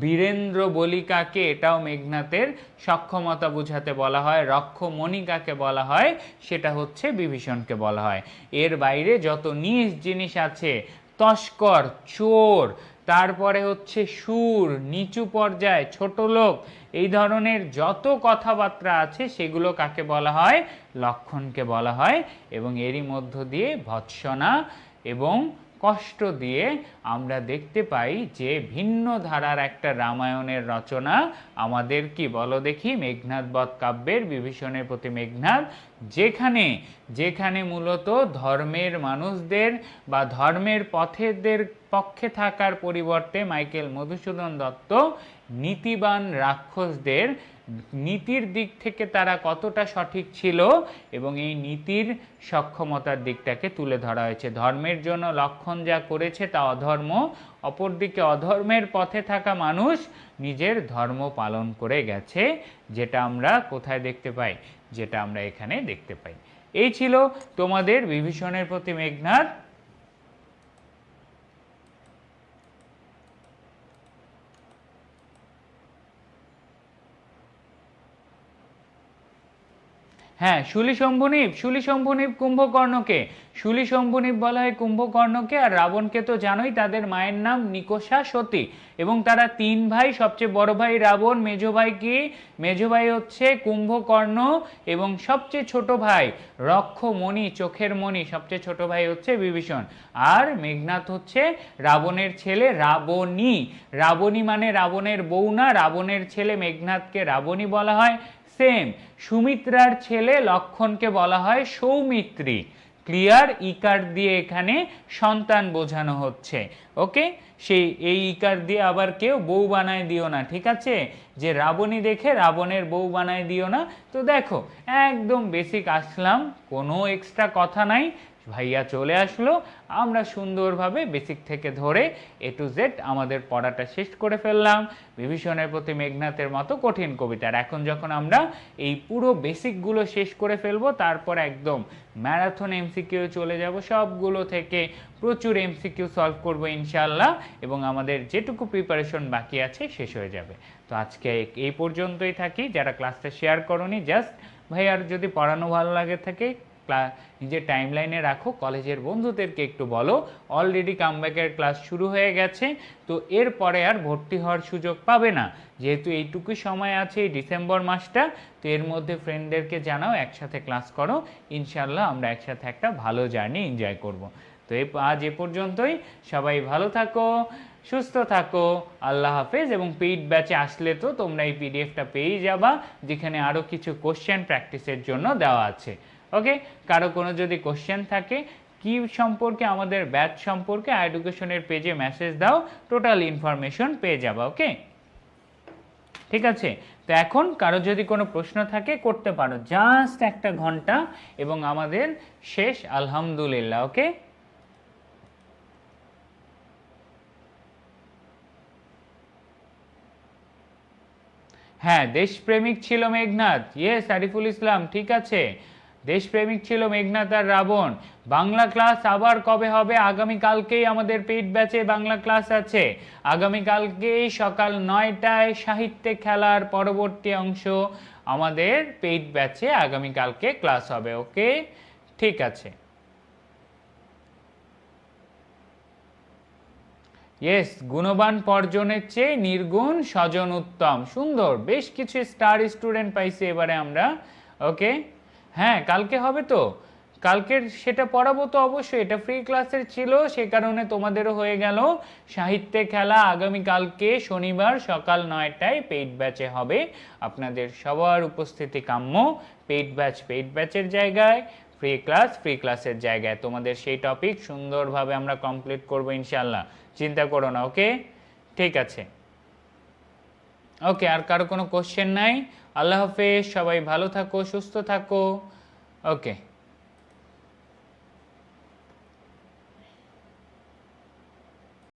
বীরেন্দ্র বলি কাকে, এটাও মেঘনাদের সক্ষমতা বুঝাতে বলা হয়। রক্ষমণি কাকে বলা হয়, সেটা হচ্ছে বিভীষণকে বলা হয়। এর বাইরে যত নিজ জিনিস আছে, তস্কর, চোর, তারপরে হচ্ছে সুর, নিচু পর্যায়, ছোট লোক, এই ধরনের যত কথাবার্তা আছে সেগুলো কাকে বলা হয়, লক্ষণকে বলা হয়। এবং এরই মধ্য দিয়ে ভৎসনা এবং কষ্ট দিয়ে আমরা দেখতে পাই যে ভিন্ন ধারার একটা রামায়ণের রচনা আমাদের কি বলো দেখি মেঘনাদ বধ কাব্যের বিভীষণের প্রতি মেঘনাদ, যেখানে যেখানে মূলত ধর্মের মানুষদের বা ধর্মের পথেদের পক্ষে থাকার পরিবর্তে মাইকেল মধুসূদন দত্ত নীতিবান রাক্ষসদের নীতির দিক থেকে তারা কতটা সঠিক ছিল এবং এই নীতির সক্ষমতার দিকটাকে তুলে ধরা হয়েছে। ধর্মের জন্য লক্ষণ যা করেছে তা অধর্ম, অপরদিকে অধর্মের পথে থাকা মানুষ নিজের ধর্ম পালন করে গেছে, যেটা আমরা কোথায় দেখতে পাই, যেটা আমরা এখানে দেখতে পাই। এই ছিল তোমাদের বিভীষণের প্রতি মেঘনাদ। হ্যাঁ, শুলি শম্ভুনিপ, শুলি শম্ভুনিপ কুম্ভকর্ণকে, শুলি শম্ভুনিপ বলা হয় কুম্ভকর্ণকে। আর রাবণকে তো জানোই, তাদের মায়ের নাম নিকষা সতী, এবং তারা তিন ভাই। সবচেয়ে বড় ভাই রাবণ, মেজো ভাই কি, মেজো ভাই হচ্ছে কুম্ভকর্ণ, এবং সবচেয়ে ছোট ভাই রক্ষমণি, চোখের মণি, সবচেয়ে ছোট ভাই হচ্ছে বিভীষণ। আর মেঘনাদ হচ্ছে রাবণের ছেলে, রাবণী, রাবণী মানে রাবণের বউ না, রাবণের ছেলে মেঘনাদকে রাবণী বলা হয়। সেম, সুমিত্রার ছেলে লক্ষণকে বলা হয় সৌমিত্রী। ক্লিয়ার? ইকার দিয়ে এখানে সন্তান বোঝানো হচ্ছে। ওকে, সেই এই ইকার দিয়ে আবার কেউ বউ বানায় দিও না, ঠিক আছে? যে রাবণী দেখে রাবণের বউ বানায় দিও না। তো দেখো, একদম বেসিক আসলাম, কোনো এক্সট্রা কথা নাই, ভাইয়া চলে আসলো, আমরা সুন্দরভাবে বেসিক থেকে ধরে এ টু জেড আমাদের পড়াটা শেষ করে ফেললাম বিভীষণের প্রতি মেঘনাদের মতো কঠিন কবিতার। এখন যখন আমরা এই পুরো বেসিকগুলো শেষ করে ফেলবো, তারপর একদম ম্যারাথন এমসিকিউ চলে যাব, সবগুলো থেকে প্রচুর এমসিকিউ সলভ করবো ইনশাল্লাহ, এবং আমাদের যেটুকু প্রিপারেশন বাকি আছে শেষ হয়ে যাবে। তো আজকে এই পর্যন্তই থাকি। যারা ক্লাসটা শেয়ার করনি, জাস্ট ভাইয়ার যদি পড়ানো ভালো লাগে থাকে নিজের টাইমলাইনে রাখো, কলেজের বন্ধুদেরকে একটু বলো। অলরেডি কামব্যাকের ক্লাস শুরু হয়ে গেছে, তো এরপরে আর ভর্তি হওয়ার সুযোগ পাবে না, যেহেতু এইটুকু সময় আছে এই ডিসেম্বর মাসটা। তো এর মধ্যে ফ্রেন্ডদেরকে জানাও, একসাথে ক্লাস করো, ইনশাল্লাহ আমরা একসাথে একটা ভালো জার্নি এনজয় করব। তো আজ এ পর্যন্তই, সবাই ভালো থাকো, সুস্থ থাকো, আল্লাহ হাফেজ। এবং পেইড ব্যাচে আসলে তো তোমরা এই পিডিএফটা পেয়েই যাবা, যেখানে আরও কিছু কোশ্চেন প্র্যাকটিসের জন্য দেওয়া আছে। ওকে, কারো কোনো যদি কোশ্চেন থাকে কি সম্পর্কে, আমাদের ব্যাচ সম্পর্কে এডুকেশনের পেজে মেসেজ দাও, টোটাল ইনফরমেশন পেয়ে যাবা। ওকে, ঠিক আছে। তো এখন কারো যদি কোনো প্রশ্ন থাকে করতে পারো, জাস্ট 1 ঘন্টা এবং আমাদের শেষ আলহামদুলিল্লাহ। ওকে, হ্যাঁ দেশপ্রেমিক ছিল মেঘনাথ, ইয়েস আরিফুল ইসলাম, ঠিক আছে, দেশপ্রেমিক ছিল মেঘনাথ আর রাবণ। বাংলা ক্লাস আবার কবে হবে? আগামীকালকেই আমাদের পেইড ব্যাচে বাংলা ক্লাস আছে, আগামীকালকেই সকাল 9টায় সাহিত্যে খেলার পরবর্তী অংশ আমাদের পেইড ব্যাচে আগামীকালকে ক্লাস হবে। ওকে, ঠিক আছে, ইয়েস, গুণবান পরজনের চেয়ে নির্গুণ স্বজন উত্তম, সুন্দর, বেশ কিছু স্টার স্টুডেন্ট পাইছি এবারে আমরা। ওকে, হ্যাঁ কালকে হবে তো, কালকের সেটা পড়াবো তো অবশ্যই, এটা ফ্রি ক্লাসের ছিল, সে কারণে তোমাদেরও হয়ে গেল। সাহিত্যে খেলা আগামীকালকে শনিবার সকাল 9টায় পেইড ব্যাচে হবে, আপনাদের সবার উপস্থিতি কাম্য। পেইড ব্যাচের জায়গায়, ফ্রি ক্লাসের জায়গায় তোমাদের সেই টপিক সুন্দরভাবে আমরা কমপ্লিট করবো ইনশাল্লাহ, চিন্তা করো না। ওকে, ঠিক আছে, ওকে, আর কারো কোনো কোশ্চেন নাই? আল্লাহ হাফেজ, সবাই ভালো থাকো, সুস্থ থাকো। ওকে।